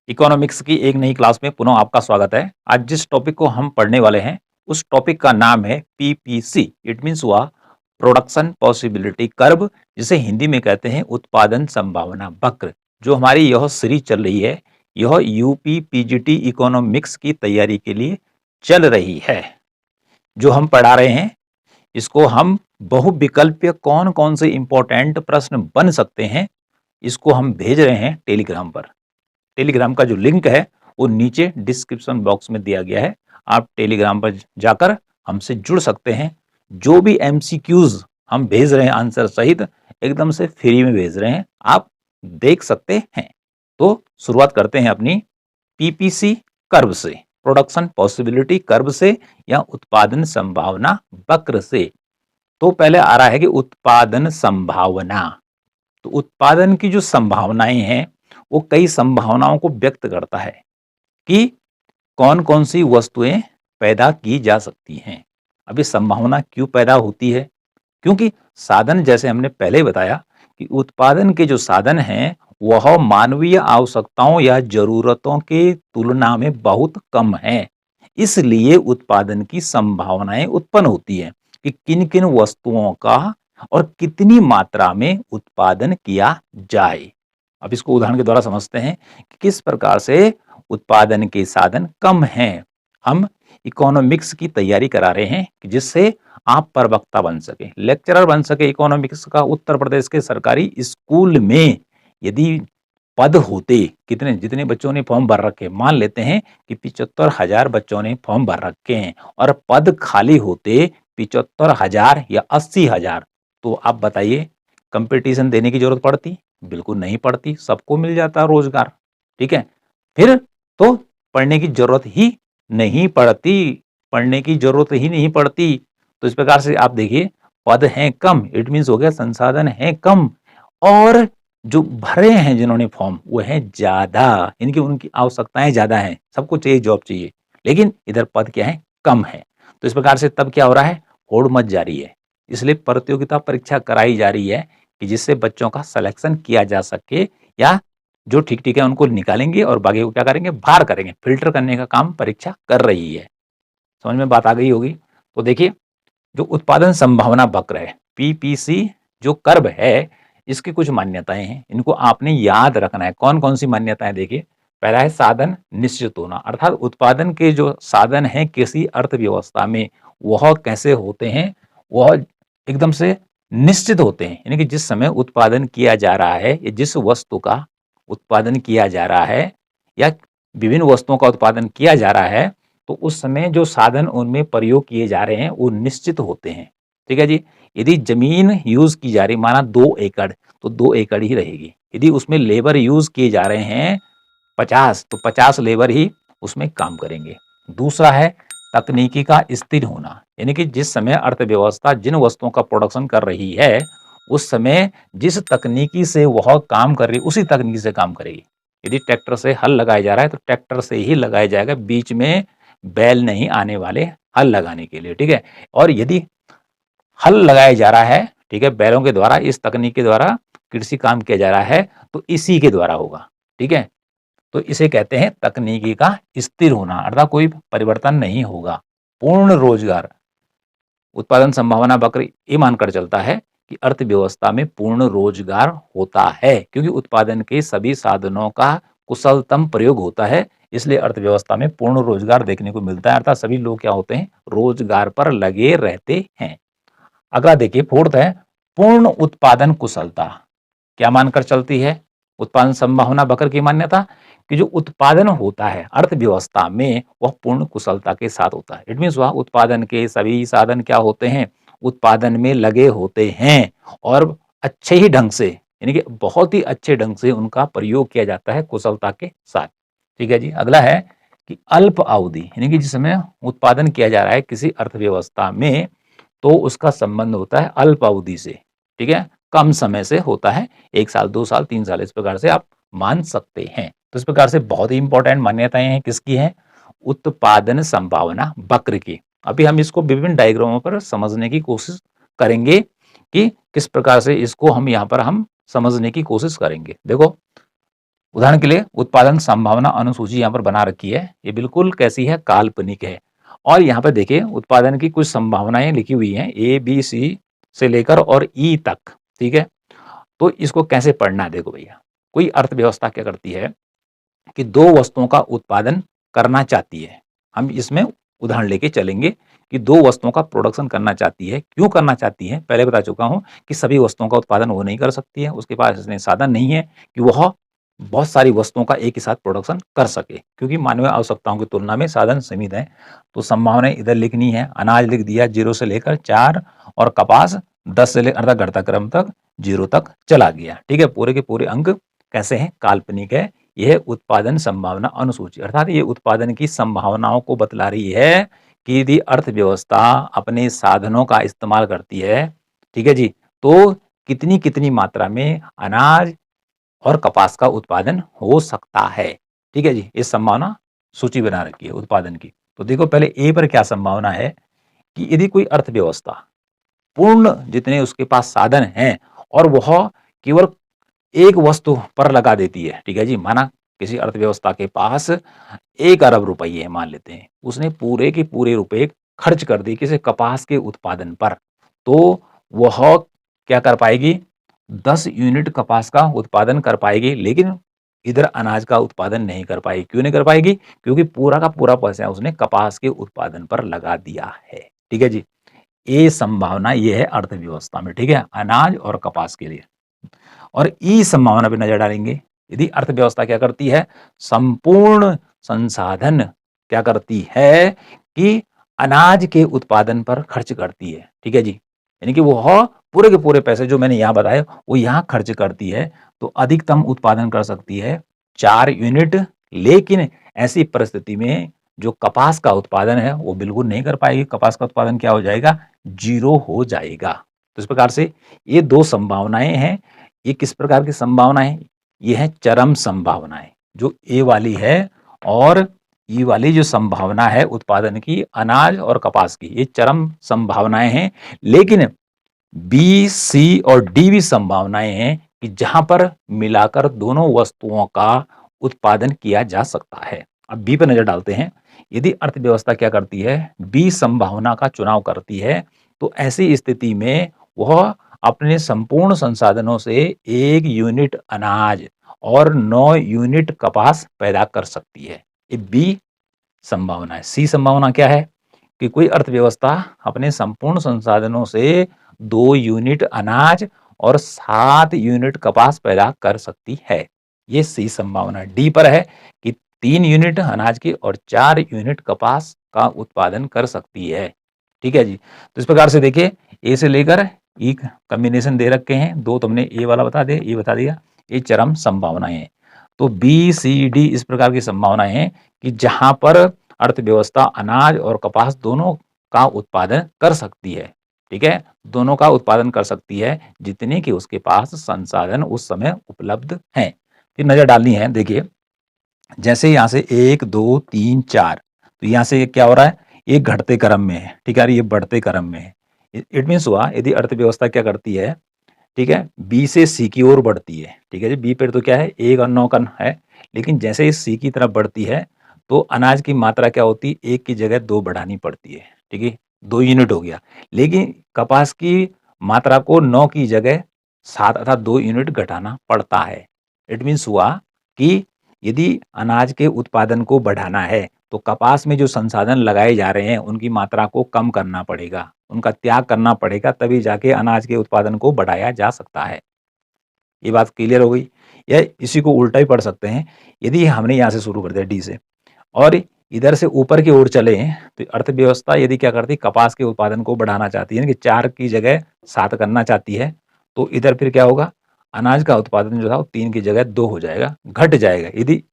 Economics की एक नई क्लास में पुनः आपका स्वागत है। आज जिस टॉपिक को हम पढ़ने वाले हैं उस टॉपिक का नाम है पीपीसी। इट मीन्स हुआ प्रोडक्शन पॉसिबिलिटी कर्व, जिसे हिंदी में कहते हैं उत्पादन संभावना वक्र। जो हमारी यह सीरीज चल रही है, यह यूपी पीजीटी इकोनॉमिक्स की तैयारी के लिए चल रही है। जो हम पढ़ा रहे हैं इसको हम बहुविकल्पीय कौन कौन से इंपॉर्टेंट प्रश्न बन सकते हैं, इसको हम भेज रहे हैं टेलीग्राम पर। टेलीग्राम का जो लिंक है वो नीचे डिस्क्रिप्शन बॉक्स में दिया गया है। आप टेलीग्राम पर जाकर हमसे जुड़ सकते हैं। जो भी एमसीक्यूज हम भेज रहे हैं आंसर सहित, एकदम से फ्री में भेज रहे हैं, आप देख सकते हैं। तो शुरुआत करते हैं अपनी पीपीसी कर्व से, प्रोडक्शन पॉसिबिलिटी कर्व से या उत्पादन संभावना वक्र से। तो पहले आ रहा है कि उत्पादन संभावना। तो उत्पादन की जो संभावनाएं हैं वो कई संभावनाओं को व्यक्त करता है कि कौन कौन सी वस्तुएं पैदा की जा सकती हैं। अब ये संभावना क्यों पैदा होती है? क्योंकि साधन, जैसे हमने पहले ही बताया कि उत्पादन के जो साधन हैं वह मानवीय आवश्यकताओं या जरूरतों के तुलना में बहुत कम है। इसलिए उत्पादन की संभावनाएं उत्पन्न होती है कि किन किन वस्तुओं का और कितनी मात्रा में उत्पादन किया जाए। अब इसको उदाहरण के द्वारा समझते हैं कि किस प्रकार से उत्पादन के साधन कम हैं। हम इकोनॉमिक्स की तैयारी करा रहे हैं कि जिससे आप प्रवक्ता बन सके, लेक्चरर बन सके इकोनॉमिक्स का। उत्तर प्रदेश के सरकारी स्कूल में यदि पद होते, कितने जितने बच्चों ने फॉर्म भर रखे, मान लेते हैं कि 75,000 बच्चों ने फॉर्म भर रखे हैं और पद खाली होते 75,000 या 80,000, तो आप बताइए कंपटीशन देने की जरूरत पड़ती? बिल्कुल नहीं पड़ती, सबको मिल जाता रोजगार। ठीक है, फिर तो पढ़ने की जरूरत ही नहीं पड़ती, पढ़ने की जरूरत ही नहीं पड़ती। तो इस प्रकार से आप देखिए, पद हैं कम, इट मीन्स हो गया संसाधन है कम, और जो भरे हैं जिन्होंने फॉर्म वो है ज्यादा, इनकी उनकी आवश्यकताएं ज्यादा हैं, सबको चाहिए, जॉब चाहिए, लेकिन इधर पद क्या है, कम है। तो इस प्रकार से तब क्या हो रहा है, होड़ मच जारी है। इसलिए प्रतियोगिता परीक्षा कराई जा रही है कि जिससे बच्चों का सिलेक्शन किया जा सके, या जो ठीक ठीक है उनको निकालेंगे और बाकी को क्या करेंगे, बाहर करेंगे, फिल्टर करने का काम परीक्षा कर रही है। समझ में बात आ गई होगी। तो देखिए, जो उत्पादन संभावना वक्र है, पीपीसी जो कर्व है, इसकी कुछ मान्यताएं हैं, इनको आपने याद रखना है। कौन कौन सी मान्यताएं? देखिए, पहला है साधन निश्चित होना, अर्थात उत्पादन के जो साधन हैं किसी अर्थव्यवस्था में वह कैसे होते हैं, वह एकदम से निश्चित होते हैं। यानी कि जिस समय उत्पादन किया जा रहा है या जिस वस्तु का उत्पादन किया जा रहा है या विभिन्न वस्तुओं का उत्पादन किया जा रहा है, तो उस समय जो साधन उनमें प्रयोग किए जा रहे हैं वो निश्चित होते हैं। ठीक है जी। यदि जमीन यूज की जा रही, माना 2 एकड़, तो 2 एकड़ ही रहेगी। यदि उसमें लेबर यूज किए जा रहे हैं 50, तो 50 लेबर ही उसमें काम करेंगे। दूसरा है तकनीकी का स्थिर होना, यानी कि जिस समय अर्थव्यवस्था जिन वस्तुओं का प्रोडक्शन कर रही है, उस समय जिस तकनीकी से वह काम कर रही है उसी तकनीकी से काम करेगी। यदि ट्रैक्टर से हल लगाया जा रहा है तो ट्रैक्टर से ही लगाया जाएगा, बीच में बैल नहीं आने वाले हल लगाने के लिए। ठीक है, और यदि हल लगाया जा रहा है, ठीक है, बैलों के द्वारा, इस तकनीक के द्वारा कृषि काम किया जा रहा है, तो इसी के द्वारा होगा। ठीक है, तो इसे कहते हैं तकनीकी का स्थिर होना, अर्थात कोई परिवर्तन नहीं होगा। पूर्ण रोजगार, उत्पादन संभावना वक्र ये मानकर चलता है कि अर्थव्यवस्था में पूर्ण रोजगार होता है, क्योंकि उत्पादन के सभी साधनों का कुशलतम प्रयोग होता है, इसलिए अर्थव्यवस्था में पूर्ण रोजगार देखने को मिलता है, अर्थात सभी लोग क्या होते हैं, रोजगार पर लगे रहते हैं। अगला देखिए, फोर्थ है पूर्ण उत्पादन कुशलता। क्या मानकर चलती है उत्पादन संभावना वक्र की मान्यता? कि जो उत्पादन होता है अर्थव्यवस्था में वह पूर्ण कुशलता के साथ होता है। इट मीन्स वह उत्पादन के सभी साधन क्या होते हैं, उत्पादन में लगे होते हैं और अच्छे ही ढंग से, यानी कि बहुत ही अच्छे ढंग से उनका प्रयोग किया जाता है कुशलता के साथ। ठीक है जी। अगला है कि अल्प अवधि, यानी कि जिस समय उत्पादन किया जा रहा है किसी अर्थव्यवस्था में, तो उसका संबंध होता है अल्प अवधि से। ठीक है, कम समय से होता है, 1 साल 2 साल 3 साल, इस प्रकार से आप मान सकते हैं। तो इस प्रकार से बहुत ही इंपॉर्टेंट मान्यताएं हैं, किसकी हैं, उत्पादन संभावना वक्र की। अभी हम इसको विभिन्न डायग्रामों पर समझने की कोशिश करेंगे कि किस प्रकार से इसको हम यहाँ पर हम समझने की कोशिश करेंगे। देखो, उदाहरण के लिए उत्पादन संभावना अनुसूची यहाँ पर बना रखी है, ये बिल्कुल कैसी है, काल्पनिक है। और यहाँ पे देखिए उत्पादन की कुछ संभावनाएं लिखी हुई हैं, ए बी सी से लेकर और ई तक, ठीक है। तो इसको कैसे पढ़ना है, देखो भैया, कोई अर्थव्यवस्था क्या करती है कि दो वस्तुओं का उत्पादन करना चाहती है। हम इसमें उदाहरण लेके चलेंगे कि दो वस्तुओं का प्रोडक्शन करना चाहती है। क्यों करना चाहती है, पहले बता चुका हूं कि सभी वस्तुओं का उत्पादन वो नहीं कर सकती है, उसके पास इतने साधन नहीं है कि वह बहुत सारी वस्तुओं का एक ही साथ प्रोडक्शन कर सके, क्योंकि मानवीय आवश्यकताओं की तुलना में साधन सीमित है। तो संभावनाएं इधर लिखनी है, अनाज लिख दिया 0 से लेकर 4 और कपास 10 से लेकर अर्थात घटता क्रम तक 0 तक चला गया, ठीक है। पूरे के पूरे अंक कैसे हैं, काल्पनिक है। यह उत्पादन संभावना अनुसूची अर्थात ये उत्पादन की संभावनाओं को बतला रही है कि यदि अर्थव्यवस्था अपने साधनों का इस्तेमाल करती है, ठीक है जी, तो कितनी कितनी मात्रा में अनाज और कपास का उत्पादन हो सकता है, ठीक है जी। इस संभावना सूची बना रखी है उत्पादन की। तो देखो पहले ए पर क्या संभावना है कि यदि कोई अर्थव्यवस्था पूर्ण जितने उसके पास साधन हैं और वह केवल एक वस्तु पर लगा देती है, ठीक है जी। माना किसी अर्थव्यवस्था के पास 1 अरब रुपये है, मान लेते हैं, उसने पूरे के पूरे रुपए खर्च कर दिए किसी कपास के उत्पादन पर, तो वह क्या कर पाएगी, 10 यूनिट कपास का उत्पादन कर पाएगी, लेकिन इधर अनाज का उत्पादन नहीं कर पाएगी। क्यों नहीं कर पाएगी, क्योंकि पूरा का पूरा पैसा उसने कपास के उत्पादन पर लगा दिया है, ठीक है जी। ये संभावना ये है अर्थव्यवस्था में, ठीक है, अनाज और कपास के लिए। और ई संभावना पे नजर डालेंगे, यदि अर्थव्यवस्था क्या करती है, संपूर्ण संसाधन क्या करती है कि अनाज के उत्पादन पर खर्च करती है, ठीक है जी। यानी कि वो पूरे के पूरे पैसे जो मैंने यहाँ बताए वो यहाँ खर्च करती है, तो अधिकतम उत्पादन कर सकती है 4 यूनिट। लेकिन ऐसी परिस्थिति में जो कपास का उत्पादन है वो बिल्कुल नहीं कर पाएगी, कपास का उत्पादन क्या हो जाएगा, 0 हो जाएगा। तो इस प्रकार से ये दो संभावनाएं हैं। ये किस प्रकार की संभावनाएं, ये है चरम संभावनाएं जो ए वाली है, और ई वाली जो संभावना है उत्पादन की अनाज और कपास की, ये चरम संभावनाएं हैं। लेकिन बी सी और डी भी संभावनाएं हैं कि जहां पर मिलाकर दोनों वस्तुओं का उत्पादन किया जा सकता है। अब बी पर नजर डालते हैं, यदि अर्थव्यवस्था क्या करती है, बी संभावना का चुनाव करती है, तो ऐसी स्थिति में वह अपने संपूर्ण संसाधनों से 1 यूनिट अनाज और 9 यूनिट कपास पैदा कर सकती है। ये बी संभावना है। सी संभावना क्या है कि कोई अर्थव्यवस्था अपने संपूर्ण संसाधनों से 2 यूनिट अनाज और 7 यूनिट कपास पैदा कर सकती है। ये सी संभावना। डी पर है कि 3 यूनिट अनाज की और 4 यूनिट कपास का उत्पादन कर सकती है, ठीक है जी। तो इस प्रकार से देखिए ए से लेकर ई कॉम्बिनेशन दे रखे हैं, दो तुमने ए वाला बता दिया, ये बता दिया, ये चरम संभावनाएं हैं। तो बी सी डी इस प्रकार की संभावनाएं हैं कि जहां पर अर्थव्यवस्था अनाज और कपास दोनों का उत्पादन कर सकती है, ठीक है, दोनों का उत्पादन कर सकती है जितने कि उसके पास संसाधन उस समय उपलब्ध हैं। फिर नजर डालनी है, देखिए जैसे यहां से 1 2 3 4, तो यहां से क्या हो रहा है, ये घटते क्रम में है, ठीक है, ये बढ़ते क्रम में है। इट मीन्स हुआ यदि अर्थव्यवस्था क्या करती है, ठीक है, बी से सी की ओर बढ़ती है, ठीक है जी। बी पर तो क्या है, 1 और 9 का है, लेकिन जैसे इस सी की तरफ बढ़ती है तो अनाज की मात्रा क्या होती है, 1 की जगह 2 बढ़ानी पड़ती है, ठीक है, 2 यूनिट हो गया। लेकिन कपास की मात्रा को 9 की जगह 7 अर्थात 2 यूनिट घटाना पड़ता है। इट मीन्स हुआ कि यदि अनाज के उत्पादन को बढ़ाना है तो कपास में जो संसाधन लगाए जा रहे हैं उनकी मात्रा को कम करना पड़ेगा, उनका त्याग करना पड़ेगा, तभी जाके अनाज के उत्पादन को बढ़ाया जा सकता है। ये बात क्लियर हो गई। या इसी को उल्टा ही पढ़ सकते हैं, यदि हमने यहाँ से शुरू कर दिया डी से और इधर से ऊपर की ओर चले तो अर्थव्यवस्था यदि क्या करती, कपास के उत्पादन को बढ़ाना चाहती है कि 4 की जगह 7 करना चाहती है, तो इधर फिर क्या होगा, अनाज का उत्पादन जो था वो 3 की जगह 2 हो जाएगा, घट जाएगा। यदि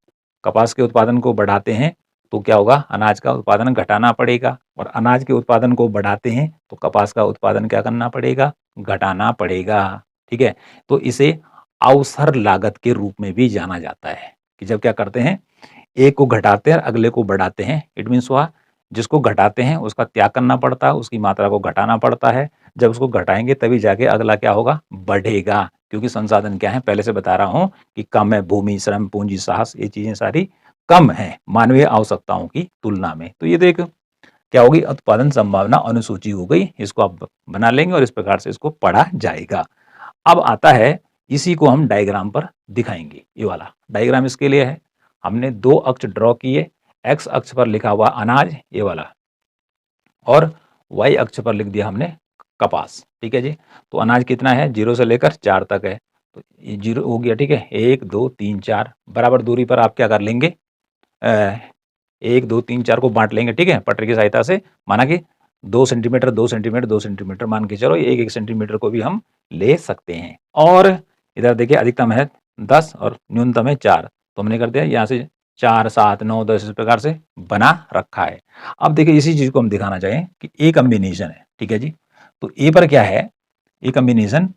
कपास के उत्पादन को बढ़ाते हैं तो क्या होगा, अनाज का उत्पादन घटाना पड़ेगा, और अनाज के उत्पादन को बढ़ाते हैं तो कपास का उत्पादन क्या करना पड़ेगा, घटाना पड़ेगा, ठीक है। तो इसे अवसर लागत के रूप में भी जाना जाता है कि जब क्या करते हैं, एक को घटाते हैं और अगले को बढ़ाते हैं। इट मीन्स हुआ जिसको घटाते हैं उसका त्याग करना पड़ता है, उसकी मात्रा को घटाना पड़ता है, जब उसको घटाएंगे तभी जाके अगला क्या होगा, बढ़ेगा, क्योंकि संसाधन क्या है, पहले से बता रहा हूं कि कम है, भूमि, श्रम, पूंजी, साहस, ये चीजें सारी कम है मानवीय आवश्यकताओं की तुलना में। तो ये तो एक क्या होगी, उत्पादन संभावना अनुसूची हो गई। इसको आप बना लेंगे और इस प्रकार से इसको पढ़ा जाएगा। अब आता है, इसी को हम डायग्राम पर दिखाएंगे। ये वाला डायग्राम इसके लिए है, हमने दो अक्ष ड्रॉ किए, एक्स अक्ष पर लिखा हुआ अनाज ये वाला, और वाई अक्ष पर लिख दिया हमने कपास। ठीक है जी। तो अनाज कितना है, 0 से लेकर 4 तक है, तो ये 0 हो गया। ठीक है, 1 2 3 4 बराबर दूरी पर आप क्या कर लेंगे, 1 2 3 4 को बांट लेंगे। ठीक है, पटरी की सहायता से, माना कि 2 सेंटीमीटर 2 सेंटीमीटर 2 सेंटीमीटर मान के चलो, 1 1 सेंटीमीटर को भी हम ले सकते हैं। और इधर देखिए अधिकतम है 10 और न्यूनतम है 4, तो हमने कर दिया यहाँ से 4 7 9 10 इस प्रकार से बना रखा है। अब देखिए इसी चीज को हम दिखाना चाहें कि ए कम्बिनेशन है। ठीक है जी, तो ए पर क्या है, ए कम्बिनेशन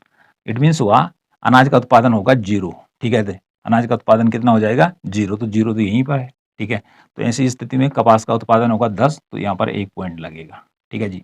इट मीन्स हुआ अनाज का उत्पादन होगा 0। ठीक है, तो अनाज का उत्पादन कितना हो जाएगा, 0, तो 0 तो यहीं पर है। ठीक है, तो ऐसी स्थिति में कपास का उत्पादन होगा 10, तो यहाँ पर 1 पॉइंट लगेगा। ठीक है जी,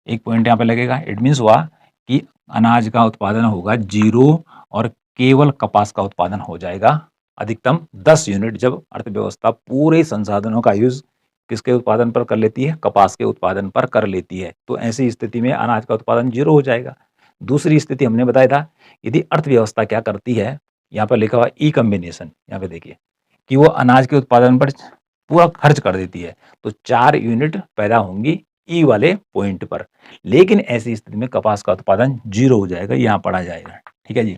1 पॉइंट यहाँ पर लगेगा। इट मीन्स हुआ कि अनाज का उत्पादन होगा 0 और केवल कपास का उत्पादन हो जाएगा अधिकतम 10 यूनिट, जब अर्थव्यवस्था पूरे संसाधनों का यूज किसके उत्पादन पर कर लेती है, कपास के उत्पादन पर कर लेती है। तो ऐसी स्थिति में अनाज का उत्पादन 0 हो जाएगा। दूसरी स्थिति हमने बताया था, यदि अर्थव्यवस्था क्या करती है, यहाँ पर लिखा हुआ ई कम्बिनेशन, यहाँ पे देखिए कि वो अनाज के उत्पादन पर पूरा खर्च कर देती है, तो 4 यूनिट पैदा होंगी ई वाले पॉइंट पर। लेकिन ऐसी स्थिति में कपास का उत्पादन 0 हो जाएगा, यहाँ पढ़ा जाएगा। ठीक है जी,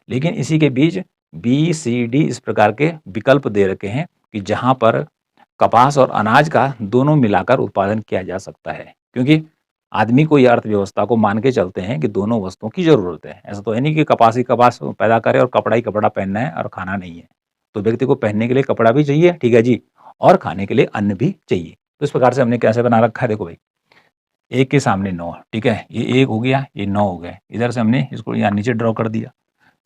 लेकिन इसी के बीच बी सी डी इस प्रकार के विकल्प दे रखे हैं कि जहां पर कपास और अनाज का दोनों मिलाकर उत्पादन किया जा सकता है, क्योंकि आदमी को या अर्थव्यवस्था को मान के चलते हैं कि दोनों वस्तुओं की जरूरत है। ऐसा तो है नहीं कि कपास ही कपास पैदा करे और कपड़ा ही कपड़ा पहनना है और खाना नहीं है। तो व्यक्ति को पहनने के लिए कपड़ा भी चाहिए, ठीक है जी, और खाने के लिए अन्न भी चाहिए। तो इस प्रकार से हमने कैसे बना रखा है, देखो भाई, 1 के सामने 9, ठीक है, ये 1 हो गया, ये 9 हो गया। इधर से हमने इसको यहाँ नीचे ड्रॉ कर दिया।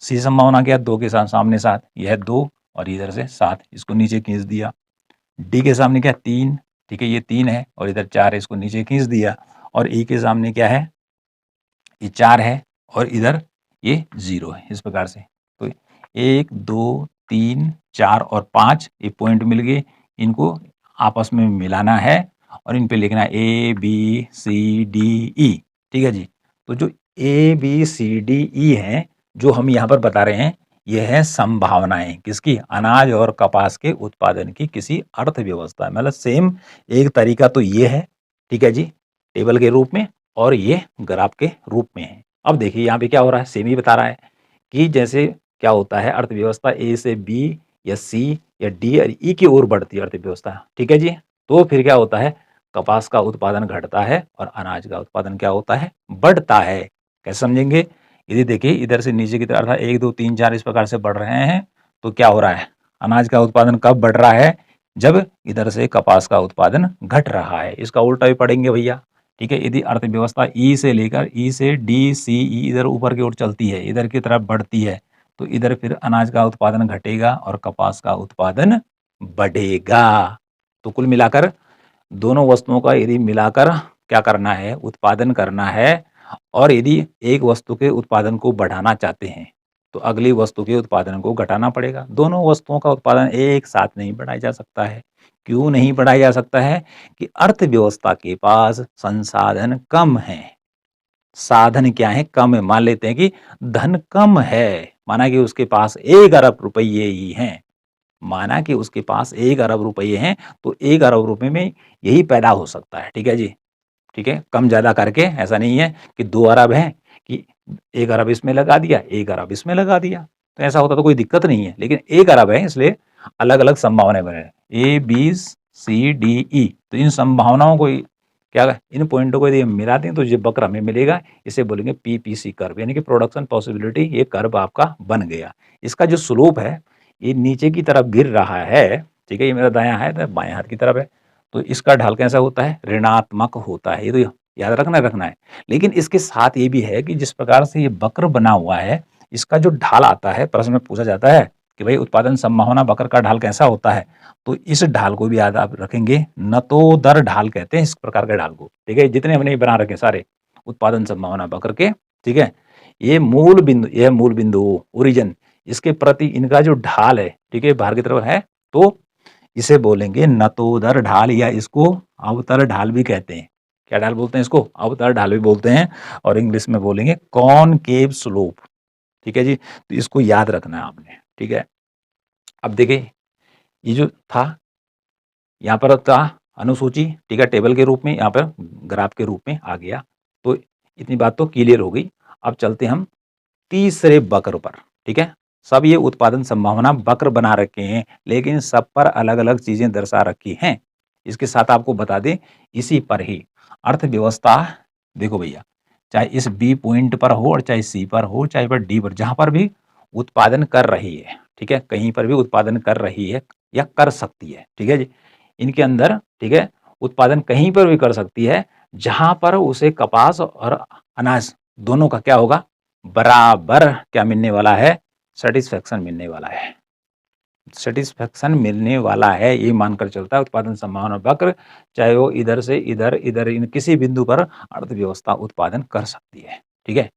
सी संभावना क्या, 2 के सामने 7, यह 2 और इधर से 7, इसको नीचे खींच दिया। डी के सामने क्या, 3, ठीक है, ये 3 है और इधर 4 है, इसको नीचे खींच दिया। और ई के सामने क्या है, ये 4 है और इधर ये 0 है। इस प्रकार से तो 1 2 3 4 और 5 ये पॉइंट मिल गए, इनको आपस में मिलाना है और इन पे लिखना है A B C D E. ठीक है जी, तो जो A B C D E है जो हम यहाँ पर बता रहे हैं, ये है संभावनाएं किसकी, अनाज और कपास के उत्पादन की किसी अर्थव्यवस्था। मतलब सेम एक तरीका तो ये है, ठीक है जी, टेबल के रूप में, और ये ग्राफ के रूप में है। अब देखिए यहाँ पे क्या हो रहा है, सेम ही बता रहा है कि जैसे क्या होता है, अर्थव्यवस्था ए से बी या सी या डी और ई की ओर बढ़ती है अर्थव्यवस्था, ठीक है जी, तो फिर क्या होता है, कपास का उत्पादन घटता है और अनाज का उत्पादन क्या होता है, बढ़ता है। कैसे समझेंगे, यदि देखिए इधर से नीचे की तरफ 1 2 3 4 इस प्रकार से बढ़ रहे हैं, तो क्या हो रहा है, अनाज का उत्पादन कब बढ़ रहा है, जब इधर से कपास का उत्पादन घट रहा है। इसका उल्टा भी पढ़ेंगे भैया, ठीक है। यदि अर्थव्यवस्था ई से लेकर ई से डी सी ई इधर ऊपर की ओर चलती है, इधर की तरफ बढ़ती है, तो इधर फिर अनाज का उत्पादन घटेगा और कपास का उत्पादन बढ़ेगा। तो कुल मिलाकर दोनों वस्तुओं का यदि मिलाकर क्या करना है, उत्पादन करना है, और यदि एक वस्तु के उत्पादन को बढ़ाना चाहते हैं तो अगली वस्तु के उत्पादन को घटाना पड़ेगा। दोनों वस्तुओं का उत्पादन एक साथ नहीं बढ़ाया जा सकता है। क्यों नहीं बढ़ाया जा सकता है, कि अर्थव्यवस्था के पास संसाधन कम है। साधन क्या है, कम है। मान लेते हैं कि धन कम है, माना कि उसके पास 1 अरब रुपये ही हैं, माना कि उसके पास 1 अरब रुपये हैं, तो 1 अरब रुपए में यही पैदा हो सकता है, ठीक है जी, ठीक है, कम ज्यादा करके। ऐसा नहीं है कि 2 अरब है कि 1 अरब इसमें लगा दिया 1 अरब इसमें लगा दिया, तो ऐसा होता तो कोई दिक्कत नहीं है। लेकिन 1 अरब है, इसलिए अलग अलग संभावनाएं बने, A B C D E. तो इन संभावनाओं को क्या, इन पॉइंटों को यदि हम मिला दें तो ये वक्र हमें मिलेगा, इसे बोलेंगे पीपीसी कर्व, यानी कि प्रोडक्शन पॉसिबिलिटी। ये कर्व आपका बन गया। इसका जो स्लोप है ये नीचे की तरफ गिर रहा है, ठीक है, ये मेरा दायां है तो बाएं हाथ की तरफ है, तो इसका ढाल कैसा होता है, ऋणात्मक होता है। ये तो याद रखना है। लेकिन इसके साथ ये भी है कि जिस प्रकार से ये वक्र बना हुआ है, इसका जो ढाल आता है, प्रश्न में पूछा जाता है कि भाई उत्पादन संभावना वक्र का ढाल कैसा होता है, तो इस ढाल को भी याद आप रखेंगे, नतोदर ढाल कहते हैं इस प्रकार के ढाल को, ठीक है। जितने हमने बना रखे सारे उत्पादन संभावना वक्र के, ठीक है, यह मूल बिंदु ओरिजिन, इसके प्रति इनका जो ढाल है, ठीक है, बाहर की तरफ है, तो इसे बोलेंगे नतोदर ढाल या इसको अवतल ढाल भी कहते हैं। क्या ढाल बोलते हैं इसको? अवतल ढाल भी बोलते हैं और इंग्लिश में बोलेंगे कॉनकेव स्लोप। ठीक है जी, तो इसको याद रखना है आपने। ठीक है, अब देखिए ये जो था यहाँ पर था अनुसूची, ठीक है, टेबल के रूप में, यहाँ पर ग्राफ के रूप में आ गया। तो इतनी बात तो क्लियर हो गई। अब चलते हम तीसरे वक्र पर। ठीक है, सब ये उत्पादन संभावना वक्र बना रखे हैं, लेकिन सब पर अलग अलग चीजें दर्शा रखी हैं। इसके साथ आपको बता दें, इसी पर ही अर्थव्यवस्था, देखो भैया, चाहे इस बी पॉइंट पर हो और चाहे सी पर हो, चाहे पर डी पर, जहां पर भी उत्पादन कर रही है, ठीक है, कहीं पर भी उत्पादन कर रही है या कर सकती है, ठीक है जी, इनके अंदर, ठीक है, उत्पादन कहीं पर भी कर सकती है जहां पर उसे कपास और अनाज दोनों का क्या होगा, बराबर क्या मिलने वाला है, सेटिस्फेक्शन मिलने वाला है। सेटिस्फेक्शन मिलने वाला है, ये मानकर चलता है उत्पादन संभावना वक्र, चाहे वो इधर से इधर, इधर इन किसी बिंदु पर अर्थव्यवस्था उत्पादन कर सकती है। ठीक है,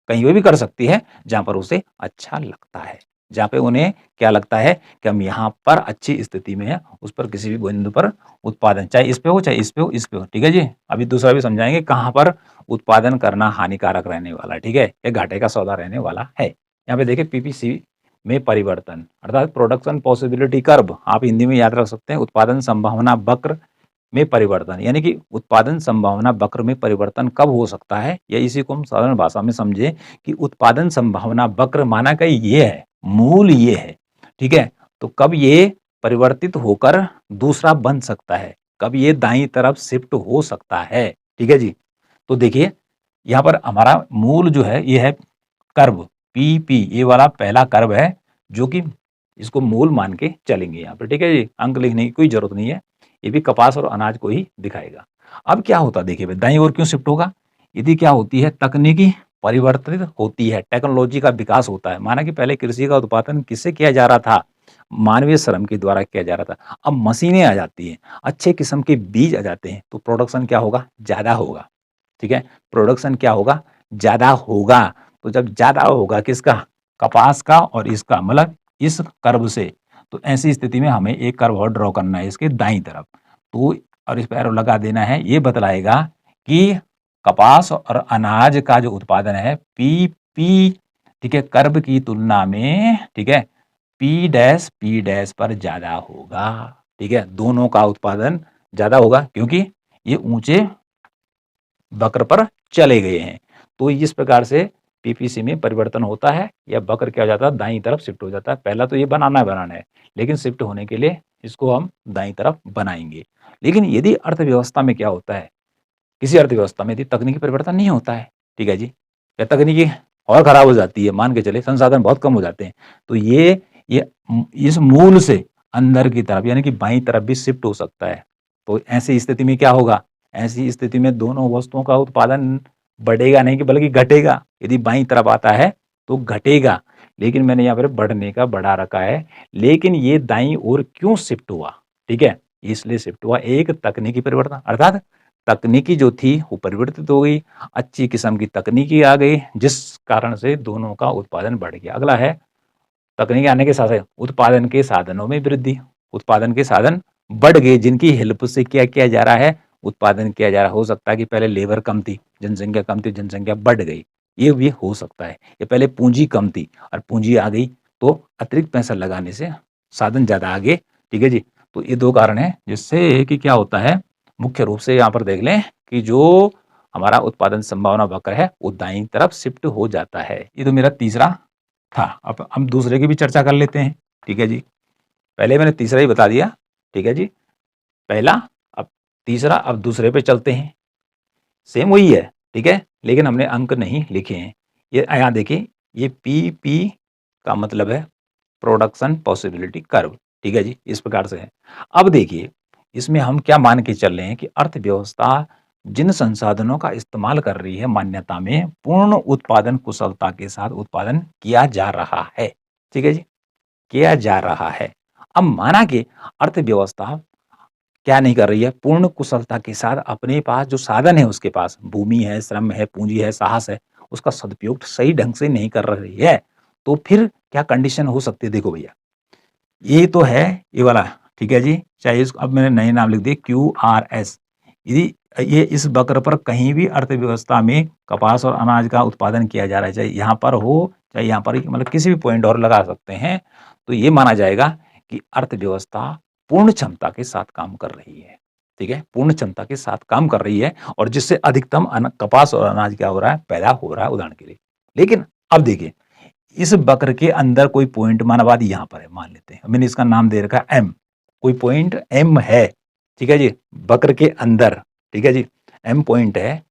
कहीं पे भी कर सकती है जहां पर उसे अच्छा लगता है, जहां पे उन्हें क्या लगता है कि हम यहाँ पर अच्छी स्थिति में है, उस पर किसी भी बिंदु पर उत्पादन, चाहे इस पे हो चाहे इस पे हो, इस पे हो। ठीक है जी, अभी दूसरा भी समझाएंगे कहाँ पर उत्पादन करना हानिकारक रहने वाला है, ठीक है, या घाटे का सौदा रहने वाला है। यहाँ पे देखिए पीपीसी में परिवर्तन अर्थात प्रोडक्शन पॉसिबिलिटी कर्व, आप हिंदी में याद रख सकते हैं उत्पादन संभावना वक्र में परिवर्तन, यानी कि उत्पादन संभावना वक्र में परिवर्तन कब हो सकता है, या इसी को हम साधारण भाषा में समझे कि उत्पादन संभावना वक्र माना कि ये है, मूल ये है, ठीक है, तो कब ये परिवर्तित होकर दूसरा बन सकता है, कब ये दाईं तरफ शिफ्ट हो सकता है। ठीक है जी, तो देखिए यहाँ पर हमारा मूल जो है ये है कर्व पीपी, ये वाला पहला कर्व है जो कि इसको मूल मान के चलेंगे यहाँ पर। ठीक है जी, अंक लिखने की कोई जरूरत नहीं है, ये भी कपास और अनाज को ही दिखाएगा। अब क्या होता है देखिए भाई, दाईं ओर क्यों शिफ्ट होगा, यदि क्या होती है तकनीकी परिवर्तित होती है, टेक्नोलॉजी का विकास होता है। माना कि पहले कृषि का उत्पादन किससे किया जा रहा था, मानवीय श्रम के द्वारा किया जा रहा था, अब मशीनें आ जाती हैं, अच्छे किस्म के बीज आ जाते हैं, तो प्रोडक्शन क्या होगा, ज्यादा होगा। ठीक है, प्रोडक्शन क्या होगा, ज्यादा होगा। तो जब ज्यादा होगा किसका, कपास का और इसका, मतलब इस कर्व से, तो ऐसी स्थिति में हमें एक कर्व और ड्रॉ करना है इसके दाईं तरफ, तो और इस पर एरो लगा देना है, ये बतलाएगा कि कपास और अनाज का जो उत्पादन है पी, ठीक है, कर्व की तुलना में, ठीक है, पी डैश पर ज्यादा होगा। ठीक है, दोनों का उत्पादन ज्यादा होगा क्योंकि ये ऊंचे वक्र पर चले गए हैं। तो इस प्रकार से पीपीसी में परिवर्तन होता है या वक्र क्या हो जाता है, दाईं तरफ शिफ्ट हो जाता है। पहला तो ये बनाना है, लेकिन शिफ्ट होने के लिए इसको हम दाईं तरफ बनाएंगे। लेकिन यदि अर्थव्यवस्था में क्या होता है, किसी अर्थव्यवस्था में यदि तकनीकी परिवर्तन नहीं होता है, ठीक है जी, या तकनीकी और खराब हो जाती है, मान के चले संसाधन बहुत कम हो जाते हैं, तो ये इस मूल से अंदर की तरफ यानी कि बाईं तरफ भी शिफ्ट हो सकता है। तो ऐसी स्थिति में क्या होगा, ऐसी स्थिति में दोनों वस्तुओं का उत्पादन बढ़ेगा नहीं कि बल्कि घटेगा। यदि बाईं तरफ आता है तो घटेगा, लेकिन मैंने यहाँ पर बढ़ने का बढ़ा रखा है। लेकिन ये दाईं ओर क्यों शिफ्ट हुआ, ठीक है, इसलिए शिफ्ट हुआ एक तकनीकी परिवर्तन, अर्थात तकनीकी जो थी वो परिवर्तित हो गई, अच्छी किस्म की तकनीकी आ गई, जिस कारण से दोनों का उत्पादन बढ़ गया। अगला है तकनीकी आने के साथ उत्पादन के साधनों में वृद्धि, उत्पादन के साधन बढ़ गए जिनकी हेल्प से क्या किया जा रहा है, उत्पादन किया जा रहा है। हो सकता है कि पहले लेबर कम थी, जनसंख्या कम थी, जनसंख्या बढ़ गई, ये भी हो सकता है। ये पहले पूंजी कम थी और पूंजी आ गई, तो अतिरिक्त पैसा लगाने से साधन ज्यादा आ गए। ठीक है जी, तो ये दो कारण है जिससे कि क्या होता है, मुख्य रूप से यहाँ पर देख लें कि जो हमारा उत्पादन संभावना वक्र है वो दाईं तरफ शिफ्ट हो जाता है। ये तो मेरा तीसरा था। अब हम दूसरे की भी चर्चा कर लेते हैं। ठीक है जी, पहले मैंने तीसरा ही बता दिया। ठीक है जी, पहला, अब तीसरा, अब दूसरे पे चलते हैं। सेम वही है, ठीक है, लेकिन हमने अंक नहीं लिखे हैं। ये यहाँ देखिए, ये पी का मतलब है प्रोडक्शन पॉसिबिलिटी कर्व। ठीक है जी, इस प्रकार से है। अब देखिए इसमें हम क्या मान के चल रहे हैं कि अर्थव्यवस्था जिन संसाधनों का इस्तेमाल कर रही है, मान्यता में पूर्ण उत्पादन कुशलता के साथ उत्पादन किया जा रहा है। ठीक है जी, किया जा रहा है। अब माना कि अर्थव्यवस्था क्या नहीं कर रही है, पूर्ण कुशलता के साथ अपने पास जो साधन है, उसके पास भूमि है, श्रम है, पूंजी है, साहस है, उसका सदुपयोग सही ढंग से नहीं कर रही है, तो फिर क्या कंडीशन हो सकती है? देखो भैया, ये तो है ये वाला, ठीक है जी। चाहे इसको अब मैंने नए नाम लिख दिए QRS। यदि ये इस वक्र पर कहीं भी अर्थव्यवस्था में कपास और अनाज का उत्पादन किया जा रहा है, चाहे यहाँ पर हो, चाहे यहाँ पर ही, मतलब किसी भी पॉइंट और लगा सकते हैं, तो ये माना जाएगा कि अर्थव्यवस्था पूर्ण क्षमता के साथ काम कर रही है। ठीक है, पूर्ण क्षमता के साथ काम कर रही है और जिससे अधिकतम कपास और अनाज क्या हो रहा है, पैदा हो रहा है, उदाहरण के लिए। लेकिन अब देखिए, इस वक्र के अंदर कोई पॉइंट मानाबाद यहाँ पर है, मान लेते हैं, मैंने इसका नाम दे रखा है M। कोई पॉइंट M है, ठीक है जी, वक्र के अंदर, ठीक है जी, M पॉइंट है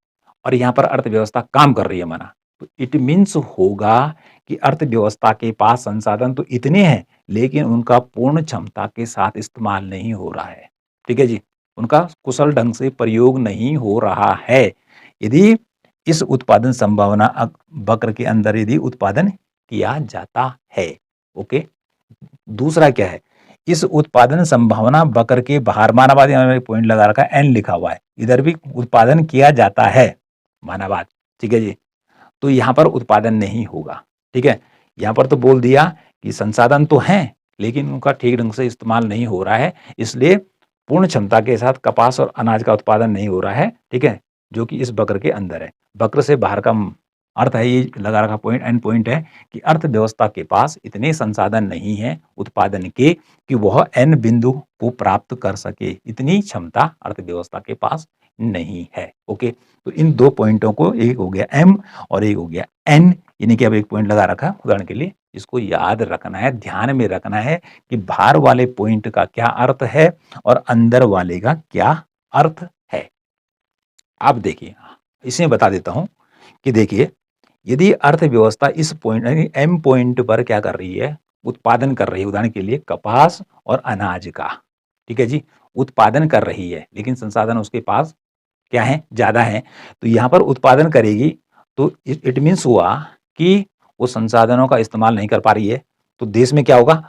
और यहाँ पर अर्थव्यवस्था काम कर रही है माना, तो इट मीन्स होगा कि अर्थव्यवस्था के पास संसाधन तो इतने हैं, लेकिन उनका पूर्ण क्षमता के साथ इस्तेमाल नहीं हो रहा है। ठीक है जी, उनका कुशल ढंग से प्रयोग नहीं हो रहा है। यदि इस उत्पादन संभावना वक्र के अंदर यदि उत्पादन किया जाता है, ओके। दूसरा क्या है, इस उत्पादन संभावना वक्र के बाहर, मानाबाद यहाँ पॉइंट लगा रखा है, N लिखा हुआ है, इधर भी उत्पादन किया जाता है, मानाबाद, ठीक है जी, तो यहाँ पर उत्पादन नहीं होगा। ठीक है, यहाँ पर तो बोल दिया कि संसाधन तो हैं, लेकिन उनका ठीक ढंग से इस्तेमाल नहीं हो रहा है, इसलिए पूर्ण क्षमता के साथ कपास और अनाज का उत्पादन नहीं हो रहा है। ठीक है, जो कि इस वक्र के अंदर है। वक्र से बाहर का अर्थ है, ये लगा रखा पॉइंट, एंड पॉइंट है कि अर्थव्यवस्था के पास इतने संसाधन नहीं है उत्पादन के कि वह एन बिंदु को प्राप्त कर सके, इतनी क्षमता अर्थव्यवस्था के पास नहीं है। ओके, तो इन दो पॉइंटों को, एक हो गया M और एक हो गया N, यानी कि अब एक पॉइंट लगा रखा उदाहरण के लिए, इसको याद रखना है, ध्यान में रखना है कि बाहर वाले पॉइंट का क्या अर्थ है और अंदर वाले का क्या अर्थ है। अब देखिए, इसे बता देता हूं कि देखिए, यदि अर्थव्यवस्था इस पॉइंट यानी M पॉइंट पर क्या कर रही है, उत्पादन कर रही है, उदाहरण के लिए कपास और अनाज का, ठीक है जी, उत्पादन कर रही है, लेकिन संसाधन उसके पास क्या है, ज्यादा है, तो यहां पर उत्पादन करेगी, तो इट मीन्स हुआ कि वो संसाधनों का इस्तेमाल नहीं कर पा रही है, तो देश में क्या होगा,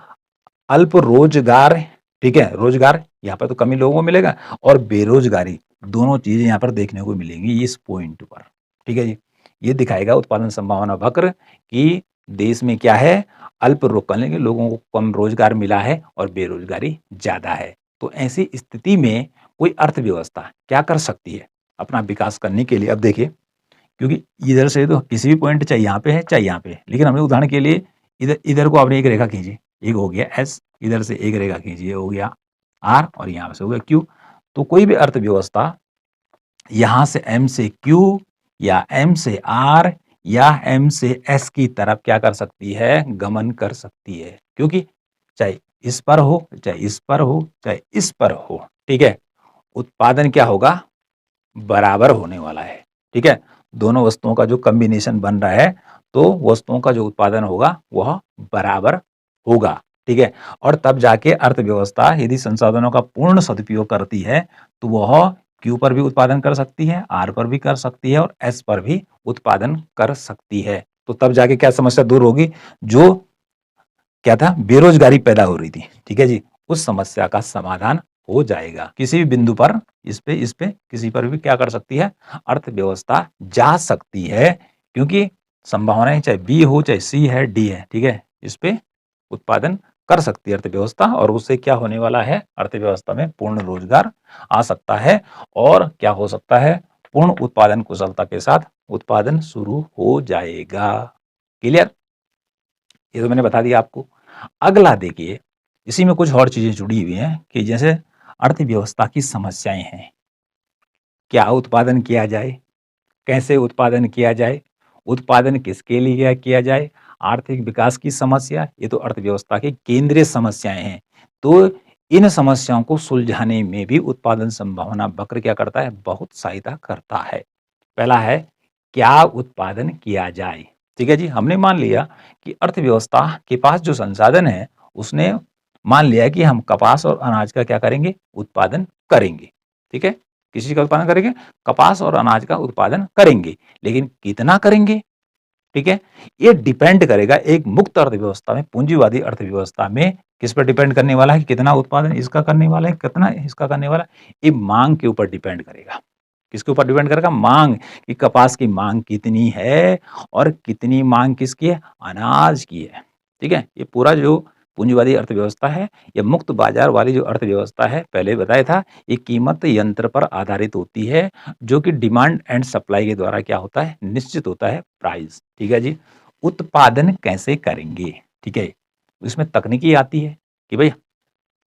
अल्प रोजगार, ठीक है, रोजगार यहाँ पर तो कमी लोगों को मिलेगा और बेरोजगारी, दोनों चीजें यहाँ पर देखने को मिलेंगी इस पॉइंट पर। ठीक है जी, ये दिखाएगा उत्पादन संभावना वक्र कि देश में क्या है, अल्प लोगों को कम रोजगार मिला है और बेरोजगारी ज्यादा है। तो ऐसी स्थिति में कोई अर्थव्यवस्था क्या कर सकती है अपना विकास करने के लिए? अब देखिए, क्योंकि इधर से तो किसी भी पॉइंट, चाहे यहाँ पे है चाहे यहाँ पे है, लेकिन हमने उदाहरण के लिए इधर इधर को आपने एक रेखा खींची, एक हो गया S, इधर से एक रेखा खींची, हो गया R और यहाँ से हो गया Q। तो कोई भी अर्थव्यवस्था यहाँ से M से Q या M से R या M से S की तरफ क्या कर सकती है, गमन कर सकती है, क्योंकि चाहे इस पर हो, चाहे इस पर हो, चाहे इस पर हो, ठीक है, उत्पादन क्या होगा, बराबर होने वाला है। ठीक है, दोनों वस्तुओं का जो कॉम्बिनेशन बन रहा है, तो वस्तुओं का जो उत्पादन होगा वह बराबर होगा। ठीक है, और तब जाके अर्थव्यवस्था यदि संसाधनों का पूर्ण सदुपयोग करती है, तो वह क्यू पर भी उत्पादन कर सकती है, आर पर भी कर सकती है और एस पर भी उत्पादन कर सकती है। तो तब जाके क्या समस्या दूर होगी, जो क्या था, बेरोजगारी पैदा हो रही थी, ठीक है जी, उस समस्या का समाधान हो जाएगा। किसी भी बिंदु पर, इस पे किसी पर भी क्या कर सकती है, अर्थव्यवस्था जा सकती है, क्योंकि संभावनाएं चाहे बी हो चाहे सी है डी है, ठीक है, इस पे उत्पादन कर सकती है अर्थव्यवस्था और उससे क्या होने वाला है, अर्थव्यवस्था में पूर्ण रोजगार आ सकता है और क्या हो सकता है, पूर्ण उत्पादन कुशलता के साथ उत्पादन शुरू हो जाएगा। क्लियर? ये तो मैंने बता दिया आपको। अगला देखिए, इसी में कुछ और चीजें जुड़ी हुई हैं कि जैसे अर्थव्यवस्था की समस्याएं हैं, क्या उत्पादन किया जाए, कैसे उत्पादन किया जाए, उत्पादन किसके लिए किया जाए, आर्थिक विकास की समस्या, ये तो अर्थव्यवस्था की केंद्रीय समस्याएं हैं। तो इन समस्याओं को सुलझाने में भी उत्पादन संभावना वक्र क्या करता है, बहुत सहायता करता है। पहला है, क्या उत्पादन किया जाए। ठीक है जी, हमने मान लिया कि अर्थव्यवस्था के पास जो संसाधन है, उसने मान लिया कि हम कपास और अनाज का क्या करेंगे, उत्पादन करेंगे। ठीक है, किस चीज का उत्पादन करेंगे, कपास और अनाज का उत्पादन करेंगे, लेकिन कितना करेंगे, ठीक है, ये डिपेंड करेगा एक मुक्त अर्थव्यवस्था में, पूंजीवादी अर्थव्यवस्था में किस पर डिपेंड करने वाला है, कि कितना उत्पादन इसका करने वाला है, कितना इसका करने वाला है, ये मांग के ऊपर डिपेंड करेगा। किसके ऊपर डिपेंड करेगा? मांग, कि कपास की मांग कितनी है और कितनी मांग किसकी है? अनाज की है। ठीक है, ये पूरा जो पूंजीवादी अर्थव्यवस्था है, ये मुक्त बाजार वाली जो अर्थव्यवस्था है, पहले बताया था, ये कीमत यंत्र पर आधारित होती है, जो कि डिमांड एंड सप्लाई के द्वारा क्या होता है? निश्चित होता है प्राइस। ठीक है जी। उत्पादन कैसे करेंगे? ठीक है, इसमें तकनीकी आती है कि भाई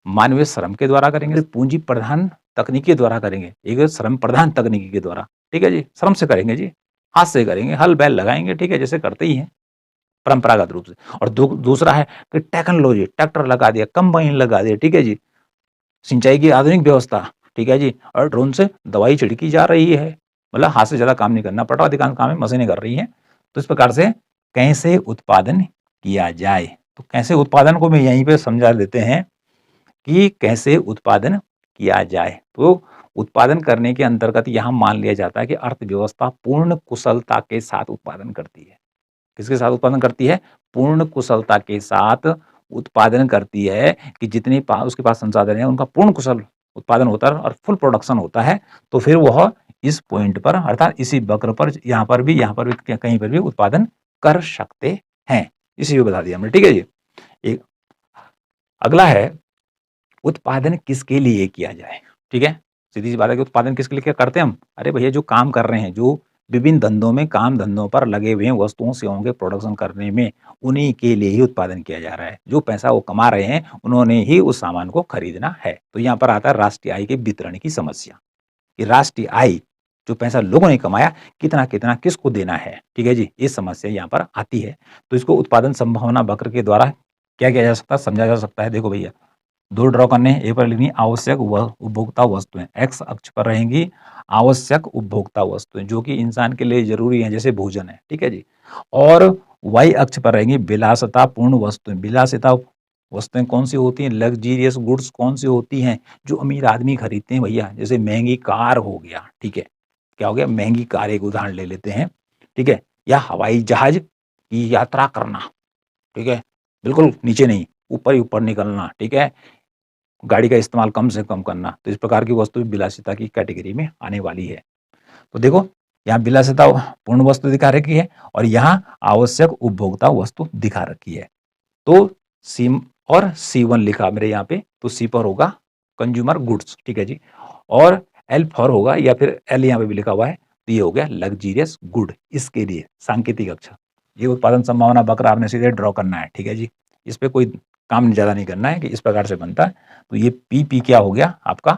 मानवीय श्रम के द्वारा करेंगे, पूंजी प्रधान तकनीक के द्वारा करेंगे, एक श्रम प्रधान तकनीकी के द्वारा। ठीक है जी, श्रम से करेंगे जी, हाथ से करेंगे, हल बैल लगाएंगे, ठीक है, जैसे करते ही हैं परंपरागत रूप से। और दूसरा है कि टेक्नोलॉजी, ट्रैक्टर लगा दिया, कंबाइन लगा दिया, ठीक है जी, सिंचाई की आधुनिक व्यवस्था, ठीक है जी, और ड्रोन से दवाई छिड़की जा रही है, मतलब हाथ से ज्यादा काम नहीं करना पड़ रहा, अधिकांश काम है मशीनें कर रही हैं। तो इस प्रकार से कैसे उत्पादन किया जाए, तो कैसे उत्पादन को मैं यहीं पे समझा देते हैं कि कैसे उत्पादन किया जाए। तो उत्पादन करने के अंतर्गत यहाँ मान लिया जाता है कि अर्थव्यवस्था पूर्ण कुशलता के साथ उत्पादन करती है। किसके साथ उत्पादन करती है? पूर्ण कुशलता के साथ उत्पादन करती है, कि जितने उसके पास संसाधन है उनका पूर्ण कुशल उत्पादन होता है और फुल प्रोडक्शन होता है, तो फिर वह इस पॉइंट पर अर्थात इसी वक्र पर यहाँ पर भी कहीं पर भी उत्पादन कर सकते हैं। इसी को बता दिया हमने। ठीक है जी। एक अगला है उत्पादन किसके लिए किया जाए। ठीक है, सीधी सी बात है कि उत्पादन किसके लिए क्या करते हैं हम? अरे भैया, जो काम कर रहे हैं, जो विभिन्न धंधों में काम धंधों पर लगे हुए हैं, वस्तुओं सेवाओं के प्रोडक्शन करने में, उन्हीं के लिए ही उत्पादन किया जा रहा है। जो पैसा वो कमा रहे हैं, उन्होंने ही उस सामान को खरीदना है। तो यहाँ पर आता है राष्ट्रीय आय के वितरण की समस्या, कि राष्ट्रीय आय, जो पैसा लोगों ने कमाया, कितना कितना किसको देना है। ठीक है जी, ये समस्या यहाँ पर आती है। तो इसको उत्पादन संभावना वक्र के द्वारा क्या किया जा सकता है, समझा जा सकता है। देखो भैया, दो ड्रॉ करने हैं। ए पर लिखनी आवश्यक उपभोक्ता वस्तुएं, एक्स अक्ष पर रहेंगी आवश्यक उपभोक्ता वस्तुएं, जो कि इंसान के लिए जरूरी है, जैसे भोजन है। ठीक है जी। और वाई अक्ष पर रहेंगी विलासितापूर्ण वस्तुएं। विलासिता वस्तुएं कौन सी होती हैं? लग्जीरियस गुड्स कौन सी होती हैं? जो अमीर आदमी खरीदते हैं भैया, जैसे महंगी कार हो गया। ठीक है, क्या हो गया? महंगी कार, एक उदाहरण ले लेते हैं। ठीक है, या हवाई जहाज की यात्रा करना। ठीक है, बिल्कुल नीचे नहीं, ऊपर ही ऊपर निकलना। ठीक है, गाड़ी का इस्तेमाल कम से कम करना। तो इस प्रकार की वस्तु विलासिता की कैटेगरी में आने वाली है। तो देखो, यहाँ विलासिता पूर्ण वस्तु दिखा रखी है और यहाँ आवश्यक उपभोक्ता वस्तु दिखा रखी है। तो सी और C1 लिखा मेरे यहाँ पे, तो सी पर होगा कंज्यूमर गुड्स। ठीक है जी। और एल फॉर होगा, या फिर एल यहाँ पे भी लिखा हुआ है, तो ये हो गया लग्जीरियस गुड। इसके लिए सांकेतिक अक्षर, ये उत्पादन संभावना वक्र आपने सीधे ड्रॉ करना है। ठीक है जी, इस पे कोई काम ज्यादा नहीं करना है, कि इस प्रकार से बनता है। तो ये पी क्या हो गया आपका?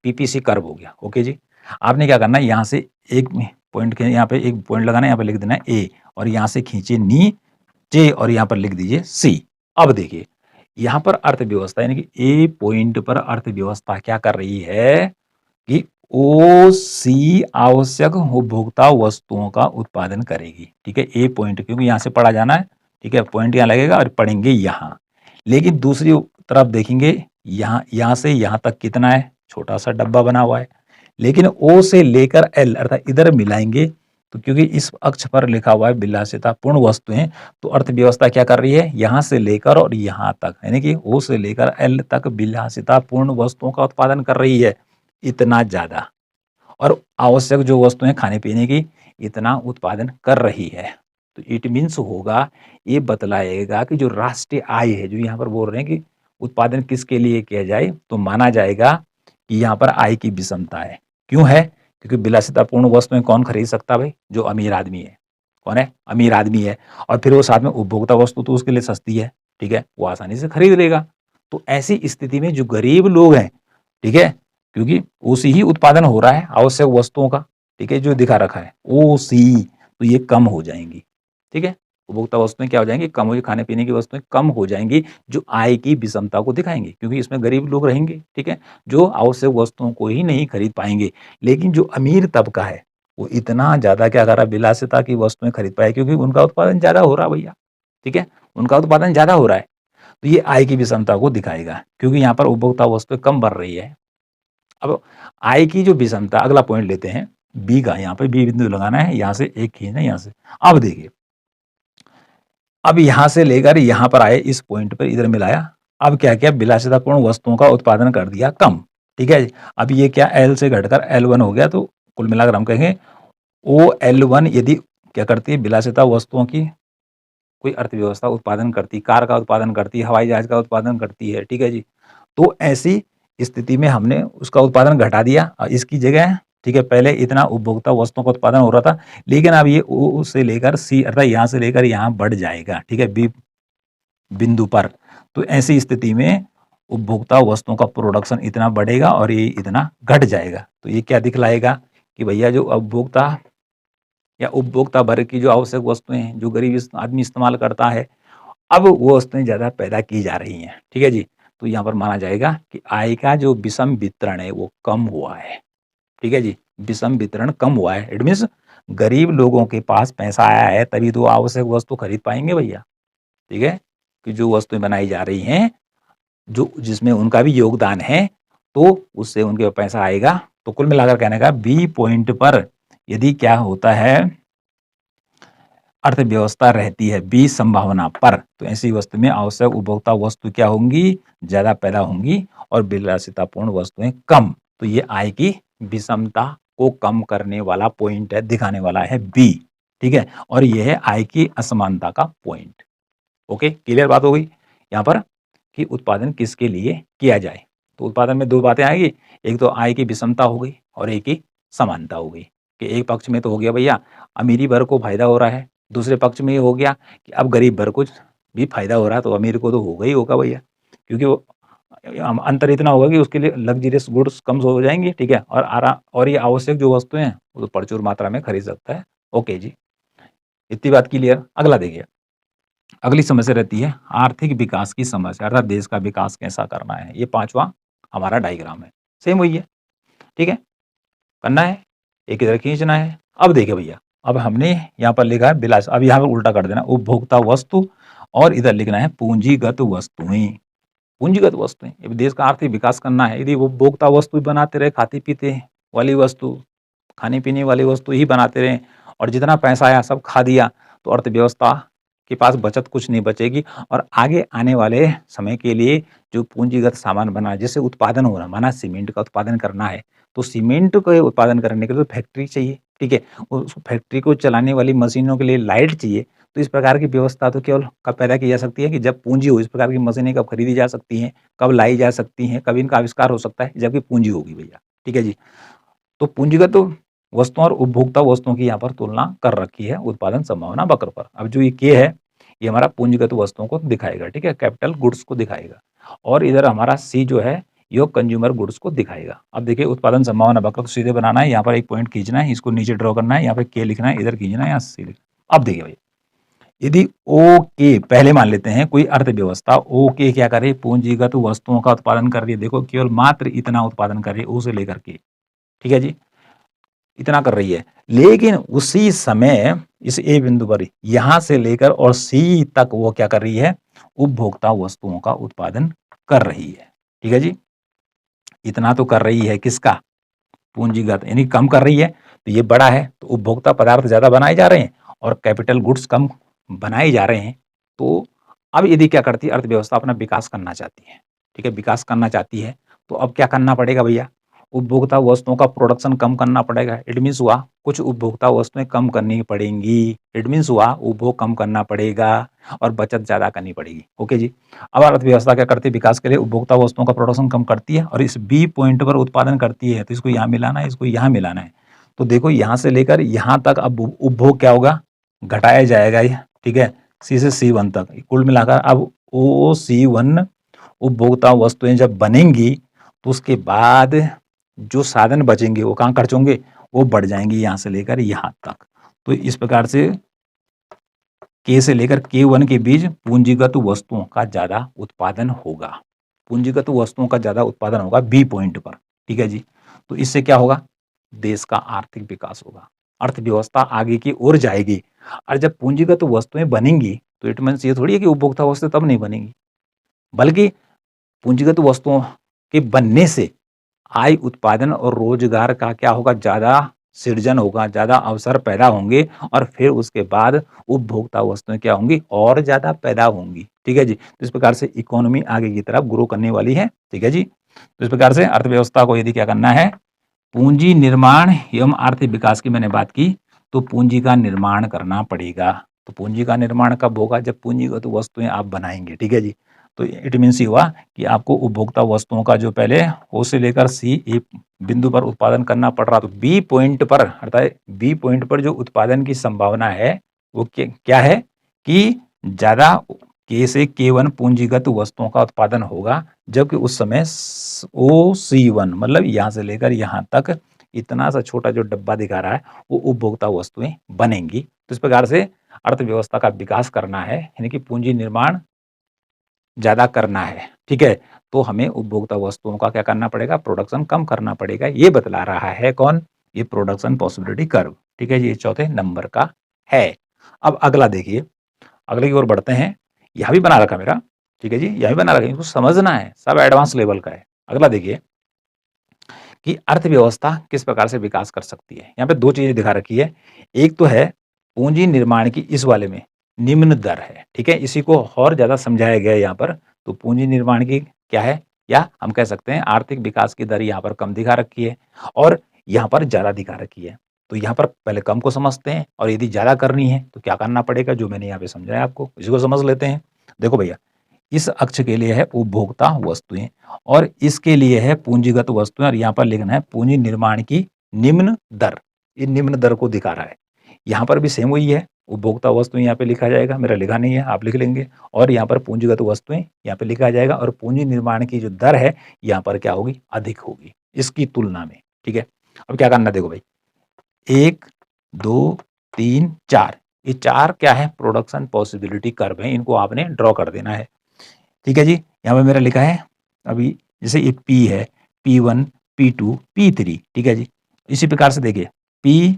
पीपीसी कर्व हो गया। ओके जी। आपने क्या करना है, यहाँ से एक पॉइंट के, यहाँ पे एक पॉइंट लगाना है, यहाँ पे लिख देना है ए, और यहाँ से खींचे नीचे और यहाँ पर लिख दीजिए सी। अब देखिए, यहाँ पर अर्थव्यवस्था, यानी कि ए पॉइंट पर अर्थव्यवस्था क्या कर रही है कि ओ सी आवश्यक उपभोक्ता वस्तुओं का उत्पादन करेगी। ठीक है, ए पॉइंट, क्योंकि यहाँ से पढ़ा जाना है। ठीक है, पॉइंट यहाँ लगेगा और पढ़ेंगे यहाँ। लेकिन दूसरी तरफ देखेंगे, यहाँ से यहाँ तक कितना है? छोटा सा डब्बा बना हुआ है। लेकिन ओ से लेकर एल अर्थात इधर मिलाएंगे, तो क्योंकि इस अक्ष पर लिखा हुआ है विलासिता पूर्ण वस्तुएं, तो अर्थव्यवस्था क्या कर रही है? यहाँ से लेकर और यहाँ तक, यानी कि ओ से लेकर एल तक विलासिता पूर्ण वस्तुओं का उत्पादन कर रही है, इतना ज्यादा। और आवश्यक जो वस्तुएं खाने पीने की, इतना उत्पादन कर रही है। तो इट मीन्स होगा, ये बतलाएगा कि जो राष्ट्रीय आय है, जो यहाँ पर बोल रहे हैं कि उत्पादन किसके लिए किया जाए, तो माना जाएगा कि यहाँ पर आय की विषमता है। क्यों है? क्योंकि विलासितापूर्ण वस्तुएं कौन खरीद सकता भाई? जो अमीर आदमी है। कौन है? अमीर आदमी है। और फिर वो साथ में उपभोक्ता वस्तु तो उसके लिए सस्ती है। ठीक है, वो आसानी से खरीद लेगा। तो ऐसी स्थिति में जो गरीब लोग हैं, ठीक है, क्योंकि ओसी ही उत्पादन हो रहा है आवश्यक वस्तुओं का, ठीक है, जो दिखा रखा है ओसी, तो ये कम हो जाएंगी। ठीक है, उपभोक्ता वस्तुएं क्या हो जाएंगी? कम हो, खाने पीने की वस्तुएं कम हो जाएंगी, जो आय की विषमता को दिखाएंगे, क्योंकि इसमें गरीब लोग रहेंगे। ठीक है, जो आवश्यक वस्तुओं को ही नहीं खरीद पाएंगे। लेकिन जो अमीर तबका है, वो इतना ज्यादा क्या कर रहा है? विलासिता की वस्तुएं खरीद पाए, क्योंकि उनका उत्पादन ज्यादा हो रहा है भैया। ठीक है, उनका उत्पादन ज्यादा हो रहा है, तो ये आय की विषमता को दिखाएगा, क्योंकि यहाँ पर उपभोक्ता वस्तुएं कम बढ़ रही है। अब आय की जो विषमता, अगला पॉइंट लेते हैं बी का। यहाँ पे बी बिंदु लगाना है, यहाँ से एक खींचना है, यहाँ से। अब देखिए, अब यहाँ से लेकर यहाँ पर आए, इस पॉइंट पर इधर मिलाया। अब क्या किया? विलासितापूर्ण वस्तुओं का उत्पादन कर दिया कम। ठीक है। अब ये क्या L से घटकर L1 हो गया, तो कुल मिलाकर हम कहेंगे OL1 यदि क्या करती है, विलासिता वस्तुओं की कोई अर्थव्यवस्था उत्पादन करती, कार का उत्पादन करती, हवाई जहाज का उत्पादन करती है, ठीक है जी। तो ऐसी स्थिति में हमने उसका उत्पादन घटा दिया, इसकी जगह, ठीक है, पहले इतना उपभोक्ता वस्तुओं का उत्पादन हो रहा था, लेकिन अब ये O से लेकर C अर्थात यहाँ से लेकर यहाँ बढ़ जाएगा, ठीक है, B बिंदु पर। तो ऐसी स्थिति में उपभोक्ता वस्तुओं का प्रोडक्शन इतना बढ़ेगा और ये इतना घट जाएगा। तो ये क्या दिखलाएगा कि भैया जो उपभोक्ता या उपभोक्ता वर्ग की जो आवश्यक वस्तुएं हैं, जो गरीब आदमी इस्तेमाल करता है, अब वो वस्तुएं ज्यादा पैदा की जा रही हैं, ठीक है जी। तो यहाँ पर माना जाएगा कि आय का जो विषम वितरण है वो कम हुआ है, ठीक है जी। विषम वितरण कम हुआ है, इट मीन्स गरीब लोगों के पास पैसा आया है तभी तो आवश्यक वस्तु खरीद पाएंगे भैया, ठीक है, कि जो वस्तुएं बनाई जा रही हैं, जो जिसमें उनका भी योगदान है, तो उससे उनके पैसा आएगा। तो कुल मिलाकर कहने का बी पॉइंट पर यदि क्या होता है, अर्थव्यवस्था रहती है बी संभावना पर, तो ऐसी वस्तु में आवश्यक उपभोक्ता वस्तु क्या होंगी, ज्यादा पैदा होंगी और विलासितापूर्ण वस्तुएं कम। तो ये आय की विषमता को कम करने वाला पॉइंट है, दिखाने वाला है बी, ठीक है। और यह है आय की असमानता का पॉइंट। ओके, क्लियर बात हो गई यहाँ पर कि उत्पादन किसके लिए किया जाए। तो उत्पादन में दो बातें आएगी, एक तो आय की विषमता हो गई और एक ही समानता हो गई, कि एक पक्ष में तो हो गया भैया अमीरी वर्ग को फायदा हो रहा है, दूसरे पक्ष में ये हो गया कि अब गरीब वर्ग को भी फायदा हो रहा है, तो अमीर को तो होगा ही होगा भैया, क्योंकि वो अंतर इतना होगा कि उसके लिए लग्जरियस गुड्स कम हो जाएंगी, ठीक है, और और ये आवश्यक जो वस्तुएं हैं वो तो प्रचुर मात्रा में खरीद सकता है। ओके जी, इतनी बात क्लियर। अगला देखिए, अगली समस्या रहती है आर्थिक विकास की समस्या, अर्थात देश का विकास कैसा करना है। ये पांचवा हमारा डायग्राम है, सेम वही है, ठीक है, करना है, एक इधर खींचना है। अब देखिए भैया, अब हमने यहाँ पर लिखा है विलास, अब यहाँ पर उल्टा कर देना, उपभोक्ता वस्तु, और इधर लिखना है पूंजीगत वस्तुएं। पूंजीगत वस्तुएं, यदि देश का आर्थिक विकास करना है, यदि उपभोक्ता वस्तु बनाते रहे, खाते पीते वाली वस्तु, खाने पीने वाली वस्तु ही बनाते रहे और जितना पैसा आया सब खा दिया, तो अर्थव्यवस्था के पास बचत कुछ नहीं बचेगी। और आगे आने वाले समय के लिए जो पूंजीगत सामान बना, जैसे उत्पादन हो रहा, माना सीमेंट का उत्पादन करना है, तो सीमेंट को उत्पादन करने के लिए तो फैक्ट्री चाहिए, ठीक है, उस फैक्ट्री को चलाने वाली मशीनों के लिए लाइट चाहिए। तो इस प्रकार की व्यवस्था तो केवल कब पैदा की जा सकती है कि जब पूंजी हो। इस प्रकार की मशीनें कब खरीदी जा सकती हैं, कब लाई जा सकती हैं, कब इनका आविष्कार हो सकता है, जबकि पूंजी होगी भैया, ठीक है जी। तो पूंजीगत वस्तुओं और उपभोक्ता वस्तुओं की यहाँ पर तुलना कर रखी है उत्पादन संभावना वक्र पर। अब जो ये के है, ये हमारा पूंजीगत वस्तुओं को दिखाएगा, ठीक है, कैपिटल गुड्स को दिखाएगा, और इधर हमारा सी जो है ये कंज्यूमर गुड्स को दिखाएगा। अब देखिए उत्पादन संभावना वक्र तो सीधे बनाना है, यहाँ पर एक पॉइंट खींचना है, इसको नीचे ड्रॉ करना है, यहाँ पर के लिखना है, इधर खींचना है, यहाँ सी लिखना। अब देखिए भाई, यदि ओ के पहले मान लेते हैं कोई अर्थव्यवस्था ओ के क्या कर रही है, पूंजीगत वस्तुओं का उत्पादन कर रही है, देखो केवल मात्र इतना उत्पादन कर रही है, ओ से लेकर के, ठीक है जी, इतना कर रही है। लेकिन उसी समय इस ए बिंदु पर यहां से लेकर और सी तक वो क्या कर रही है, उपभोक्ता वस्तुओं का उत्पादन कर रही है, ठीक है जी। इतना तो कर रही है, किसका, पूंजीगत, यानी कम कर रही है, तो ये बड़ा है, तो उपभोक्ता पदार्थ ज्यादा बनाए जा रहे हैं और कैपिटल गुड्स कम बनाए जा रहे हैं। तो अब यदि क्या करती है अर्थव्यवस्था, अपना विकास करना चाहती है, ठीक है, विकास करना चाहती है, तो अब क्या करना पड़ेगा भैया, उपभोक्ता वस्तुओं का प्रोडक्शन कम करना पड़ेगा। इट मीन्स हुआ कुछ उपभोक्ता वस्तुएं कम करनी पड़ेंगी, इट मीन्स हुआ उपभोग कम करना पड़ेगा और बचत ज्यादा करनी पड़ेगी। ओके जी। अब अर्थव्यवस्था क्या करती है, विकास के लिए उपभोक्ता वस्तुओं का प्रोडक्शन कम करती है और इस बी पॉइंट पर उत्पादन करती है, तो इसको यहाँ मिलाना है, इसको यहाँ मिलाना है। तो देखो यहाँ से लेकर यहाँ तक अब उपभोग क्या होगा, घटाया जाएगा, ठीक है, सी से C1 तक, कुल मिलाकर अब OC1 उपभोक्ता वस्तुएं जब बनेंगी, तो उसके बाद जो साधन बचेंगे वो कहाँ खर्च होंगे, वो बढ़ जाएंगे यहाँ से लेकर यहाँ तक। तो इस प्रकार से के से लेकर K1 के बीच पूंजीगत वस्तुओं का ज्यादा उत्पादन होगा, पूंजीगत वस्तुओं का ज्यादा उत्पादन होगा बी पॉइंट पर, ठीक है जी। तो इससे क्या होगा, देश का आर्थिक विकास होगा, अर्थव्यवस्था आगे की ओर जाएगी। और जब पूंजीगत वस्तुएं बनेंगी तो इट मीन्स ये थोड़ी है कि उपभोक्ता वस्तुएं तब नहीं बनेंगी, बल्कि पूंजीगत वस्तुओं के बनने से आय, उत्पादन और रोजगार का क्या होगा, ज्यादा सृजन होगा, ज्यादा अवसर पैदा होंगे और फिर उसके बाद उपभोक्ता वस्तुएं क्या होंगी, और ज्यादा पैदा होंगी, ठीक है जी। तो इस प्रकार से इकोनॉमी आगे की तरफ ग्रो करने वाली है, ठीक है जी। तो इस प्रकार से अर्थव्यवस्था को यदि क्या करना है, पूंजी निर्माण एवं आर्थिक विकास की मैंने बात की, तो पूंजी का निर्माण करना पड़ेगा। तो पूंजी का निर्माण कब होगा, जब पूंजीगत वस्तुएं आप बनाएंगे, ठीक है जी। तो इट मीन्स ये हुआ कि आपको उपभोक्ता वस्तुओं का जो पहले ओ से लेकर सी एक बिंदु पर उत्पादन करना पड़ रहा, तो बी पॉइंट पर अर्थात बी पॉइंट पर जो उत्पादन की संभावना है वो क्या है कि ज्यादा के से K1 पूंजीगत वस्तुओं का उत्पादन होगा, जबकि उस समय OC1 मतलब यहां से लेकर यहां तक इतना सा छोटा जो डब्बा दिखा रहा है वो उपभोक्ता वस्तुएं बनेंगी। तो इस प्रकार से अर्थव्यवस्था का विकास करना है, यानी कि पूंजी निर्माण ज्यादा करना है, ठीक है, तो हमें उपभोक्ता वस्तुओं का क्या करना पड़ेगा, प्रोडक्शन कम करना पड़ेगा। ये बतला रहा है कौन, ये प्रोडक्शन पॉसिबिलिटी कर्व, ठीक है जी, ये चौथे नंबर का है। अब अगला देखिए, अगले की ओर बढ़ते हैं। यह भी बना रखा मेरा, ठीक है जी, यह भी बना रखा, इसको समझना है, सब एडवांस लेवल का है। अगला देखिए कि अर्थव्यवस्था किस प्रकार से विकास कर सकती है। यहाँ पे दो चीजें दिखा रखी है, एक तो है पूंजी निर्माण की इस वाले में निम्न दर है, ठीक है, इसी को और ज्यादा समझाया गया है यहाँ पर। तो पूंजी निर्माण की क्या है, या हम कह सकते हैं आर्थिक विकास की दर यहाँ पर कम दिखा रखी है और यहाँ पर ज्यादा दिखा रखी है। तो यहाँ पर पहले कम को समझते हैं, और यदि ज्यादा करनी है तो क्या करना पड़ेगा, जो मैंने यहाँ पे समझाया आपको, इसी को समझ लेते हैं। देखो भैया, इस अक्ष के लिए है उपभोक्ता वस्तुएं और इसके लिए है पूंजीगत वस्तुएं, और यहाँ पर लिखना है पूंजी निर्माण की निम्न दर। ये निम्न दर को दिखा रहा है। यहाँ पर भी सेम वही है, उपभोक्ता वस्तुएं यहाँ पे लिखा जाएगा, मेरा लिखा नहीं है, आप लिख लेंगे, और यहाँ पर पूंजीगत वस्तुएं यहाँ पे लिखा जाएगा, और पूंजी निर्माण की जो दर है यहाँ पर क्या होगी, अधिक होगी इसकी तुलना में, ठीक है। अब क्या करना, देखो भाई, 1 2 3 4, ये 4 क्या है, प्रोडक्शन पॉसिबिलिटी कर्व है, इनको आपने ड्रॉ कर देना है, ठीक है जी। यहाँ पे मेरा लिखा है अभी, जैसे ये P है, P1 P2 P3, ठीक है जी। इसी प्रकार से देखिए P,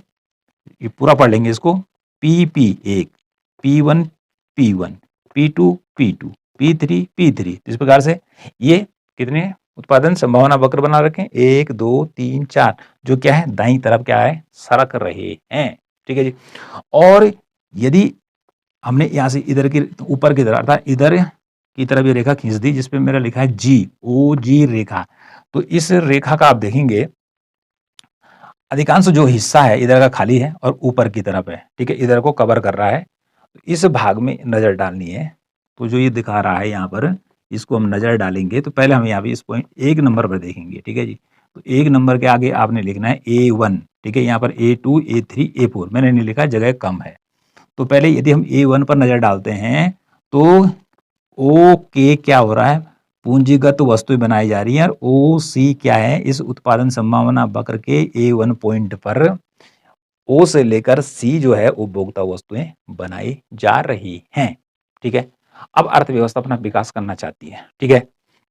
ये पूरा पढ़ लेंगे इसको, P1 P1 P2 P2 P3 P3, इस प्रकार से ये कितने उत्पादन संभावना वक्र बना रखे हैं, 1 2 3 4, जो क्या है दाईं तरफ क्या है, सरक रहे हैं, ठीक है जी। और यदि हमने यहाँ से इधर की ऊपर की तरफ अर्थात इधर की तरफ ये रेखा खींच दी, जिसपे मेरा लिखा है GOG रेखा, तो इस रेखा का आप देखेंगे अधिकांश जो हिस्सा है इधर का खाली है और ऊपर की तरफ है, ठीक है, इधर को कवर कर रहा है। तो इस भाग में नजर डालनी है, तो जो ये दिखा रहा है यहाँ पर, इसको हम नजर डालेंगे। तो पहले हम यहाँ पे इस पॉइंट 1 नंबर पर देखेंगे, ठीक है जी। तो 1 नंबर के आगे आपने लिखना है A1, ठीक है, यहाँ पर A2 A3 A4 मैंने नहीं लिखा, जगह कम है। तो पहले यदि हम A1 पर नजर डालते हैं तो ओके क्या हो रहा है, पूंजीगत वस्तुएं बनाई जा रही हैं, और ओ सी क्या है, इस उत्पादन संभावना वक्र के A1 पॉइंट पर ओ से लेकर सी जो है उपभोक्ता वस्तुएं बनाई जा रही हैं, ठीक है। अब अर्थव्यवस्था अपना विकास करना चाहती है, ठीक है,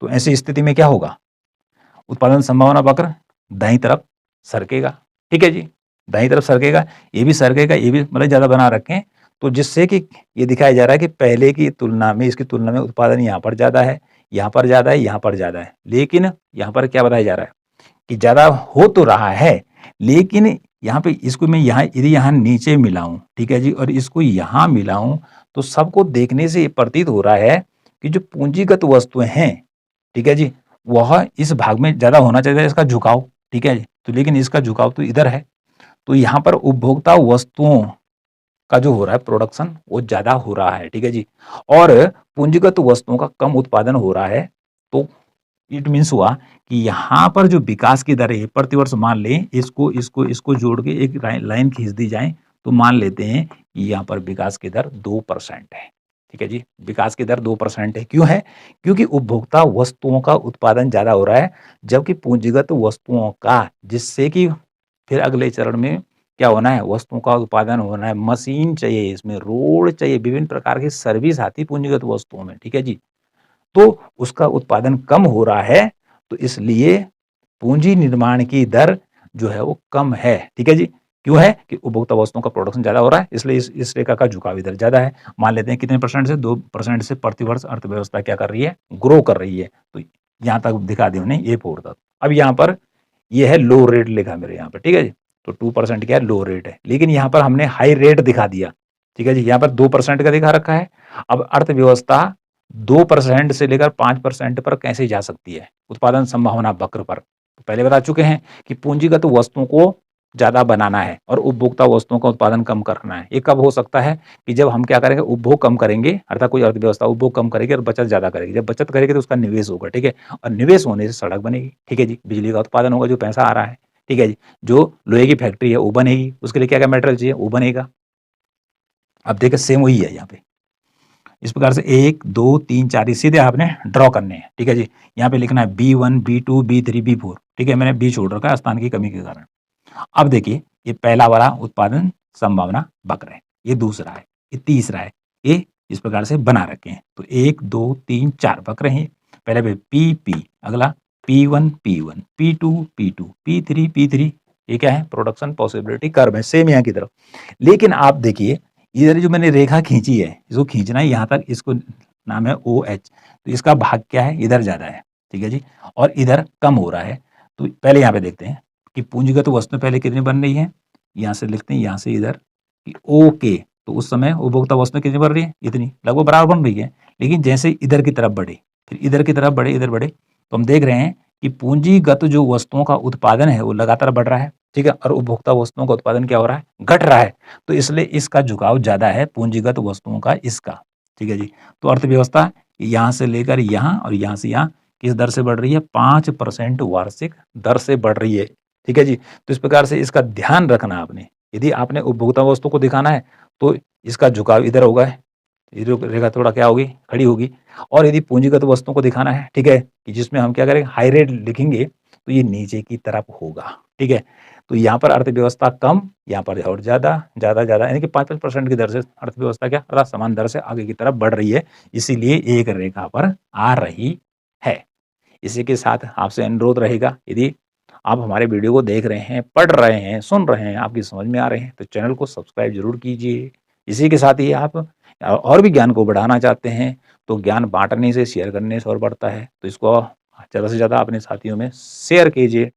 तो ऐसी स्थिति में क्या होगा, उत्पादन संभावना वक्र दाईं तरफ सरकेगा, ठीक है जी, दाईं तरफ सरकेगा, ये भी सरकेगा, ये भी मतलब ज्यादा बना रखें, तो जिससे कि ये दिखाया जा रहा है कि पहले की तुलना में, इसकी तुलना में उत्पादन यहाँ पर ज्यादा है, यहाँ पर ज्यादा है, यहाँ पर ज्यादा है, लेकिन यहाँ पर क्या बताया जा रहा है कि ज्यादा हो तो रहा है, लेकिन यहाँ पे इसको मैं यहाँ यदि यहाँ नीचे मिलाऊं, ठीक है जी, और इसको यहाँ मिलाऊं, तो सबको देखने से ये प्रतीत हो रहा है कि जो पूंजीगत वस्तुएं हैं, ठीक है जी, वह इस भाग में ज्यादा होना चाहिए इसका झुकाव, ठीक है जी, तो लेकिन इसका झुकाव तो इधर है। तो यहाँ पर उपभोक्ता वस्तुओं का जो हो रहा है प्रोडक्शन वो ज्यादा हो रहा है, ठीक है जी, और पूंजीगत वस्तुओं का कम उत्पादन हो रहा है। तो इट मीन्स हुआ कि यहाँ पर जो विकास की दर है प्रतिवर्ष, मान लें इसको इसको इसको जोड़ के एक लाइन खींच दी जाए, तो मान लेते हैं कि यहाँ पर विकास की दर 2% है, ठीक है जी, विकास की दर 2% है। क्यों है, क्योंकि उपभोक्ता वस्तुओं का उत्पादन ज्यादा हो रहा है, जबकि पूंजीगत वस्तुओं का, जिससे कि फिर अगले चरण में क्या होना है, वस्तुओं का उत्पादन होना है, मशीन चाहिए, इसमें रोड चाहिए, विभिन्न प्रकार की सर्विस आती पूंजीगत वस्तुओं में, ठीक है जी, तो उसका उत्पादन कम हो रहा है, तो इसलिए पूंजी निर्माण की दर जो है वो कम है, ठीक है जी। क्यों है कि उपभोक्ता वस्तुओं का प्रोडक्शन ज्यादा हो रहा है, इसलिए इस रेखा का झुकाव इधर ज्यादा है। मान लेते हैं कितने परसेंट से, 2% से प्रतिवर्ष अर्थव्यवस्था क्या कर रही है, ग्रो कर रही है। तो यहाँ तक दिखा दी उन्हें, ये 4 तक। अब यहाँ पर ये है लो रेट लिखा मेरे यहाँ पर, ठीक है जी, तो 2% क्या है, लो रेट है, लेकिन यहाँ पर हमने हाई रेट दिखा दिया, ठीक है जी, यहाँ पर 2% का दिखा रखा है। अब अर्थव्यवस्था 2% से लेकर 5% पर कैसे जा सकती है उत्पादन संभावना वक्र पर। तो पहले बता चुके हैं कि पूंजीगत वस्तुओं को ज़्यादा बनाना है और उपभोक्ता वस्तुओं का उत्पादन कम करना है। ये कब हो सकता है कि जब हम क्या करेंगे, उपभोग कम करेंगे, अर्थात कोई अर्थव्यवस्था उपभोग कम करेगी और बचत ज़्यादा करेगी। जब बचत करेगी तो उसका निवेश होगा, ठीक है, और निवेश होने से सड़क बनेगी, ठीक है जी, बिजली का उत्पादन होगा, जो पैसा आ रहा है, ठीक है जी, जो लोहे की फैक्ट्री है वो बनेगी, उसके लिए क्या क्या मटेरियल चाहिए वो बनेगा। अब देखिए सेम वही है यहाँ पे, इस प्रकार से 1 2 3 4 सीधे आपने ड्रॉ करने हैं, ठीक है जी। यहाँ पे लिखना है B1 B2 B3 B4, ठीक है, मैंने बी छोड़ रखा है स्थान की कमी के कारण। अब देखिए ये पहला वाला उत्पादन संभावना वक्र है, ये दूसरा है, ये तीसरा है, ये इस प्रकार से बना रखे हैं। तो 1 2 3 4 वक्र हैं। पहले पे P अगला P1 P2 P3 P3, ये क्या है, प्रोडक्शन पॉसिबिलिटी कर्व है, सेम यहाँ की तरफ। लेकिन आप देखिए इधर जो मैंने रेखा खींची है, इसको खींचना है यहाँ तक, इसको नाम है OH, तो इसका भाग क्या है, इधर ज्यादा है, ठीक है जी, और इधर कम हो रहा है। तो पहले यहाँ पे देखते हैं कि पूंजीगत वस्तुएं पहले कितनी बन रही है, यहाँ से लिखते हैं, यहाँ से इधर कि ओके, तो उस समय उपभोक्ता वस्तुएं कितनी बन रही है, इतनी, लगभग बराबर बन रही है। लेकिन जैसे इधर की तरफ बढ़े, फिर इधर की तरफ बढ़े, इधर बढ़े, तो हम देख रहे हैं कि पूंजीगत जो वस्तुओं का उत्पादन है वो लगातार बढ़ रहा है, ठीक है, और उपभोक्ता वस्तुओं का उत्पादन क्या हो रहा है, घट रहा है। तो इसलिए इसका झुकाव ज्यादा है पूंजीगत वस्तुओं का, इसका, ठीक है जी। तो अर्थव्यवस्था यहाँ से लेकर यहाँ और यहाँ से यहाँ किस दर से बढ़ रही है, 5% वार्षिक दर से बढ़ रही है, ठीक है जी। तो इस प्रकार से इसका ध्यान रखना आपने, यदि आपने उपभोक्ता वस्तु को दिखाना है तो इसका झुकाव इधर होगा, ये जो रेखा थोड़ा क्या होगी, खड़ी होगी। और यदि पूंजीगत वस्तुओं को दिखाना है, ठीक है, कि जिसमें हम क्या करेंगे, हाई रेट लिखेंगे, तो ये नीचे की तरफ होगा, ठीक है। तो यहाँ पर अर्थव्यवस्था कम, यहाँ पर और ज्यादा ज्यादा ज्यादा, यानी कि 5% की दर से अर्थव्यवस्था क्या अर्थात समान दर से आगे की तरफ बढ़ रही है, इसीलिए एक रेखा पर आ रही है। इसी के साथ आपसे अनुरोध रहेगा, यदि आप हमारे वीडियो को देख रहे हैं, पढ़ रहे हैं, सुन रहे हैं, आपकी समझ में आ रहे हैं, तो चैनल को सब्सक्राइब जरूर कीजिए। इसी के साथ ही आप और भी ज्ञान को बढ़ाना चाहते हैं, तो ज्ञान बांटने से, शेयर करने से और बढ़ता है, तो इसको ज़्यादा से ज़्यादा अपने साथियों में शेयर कीजिए।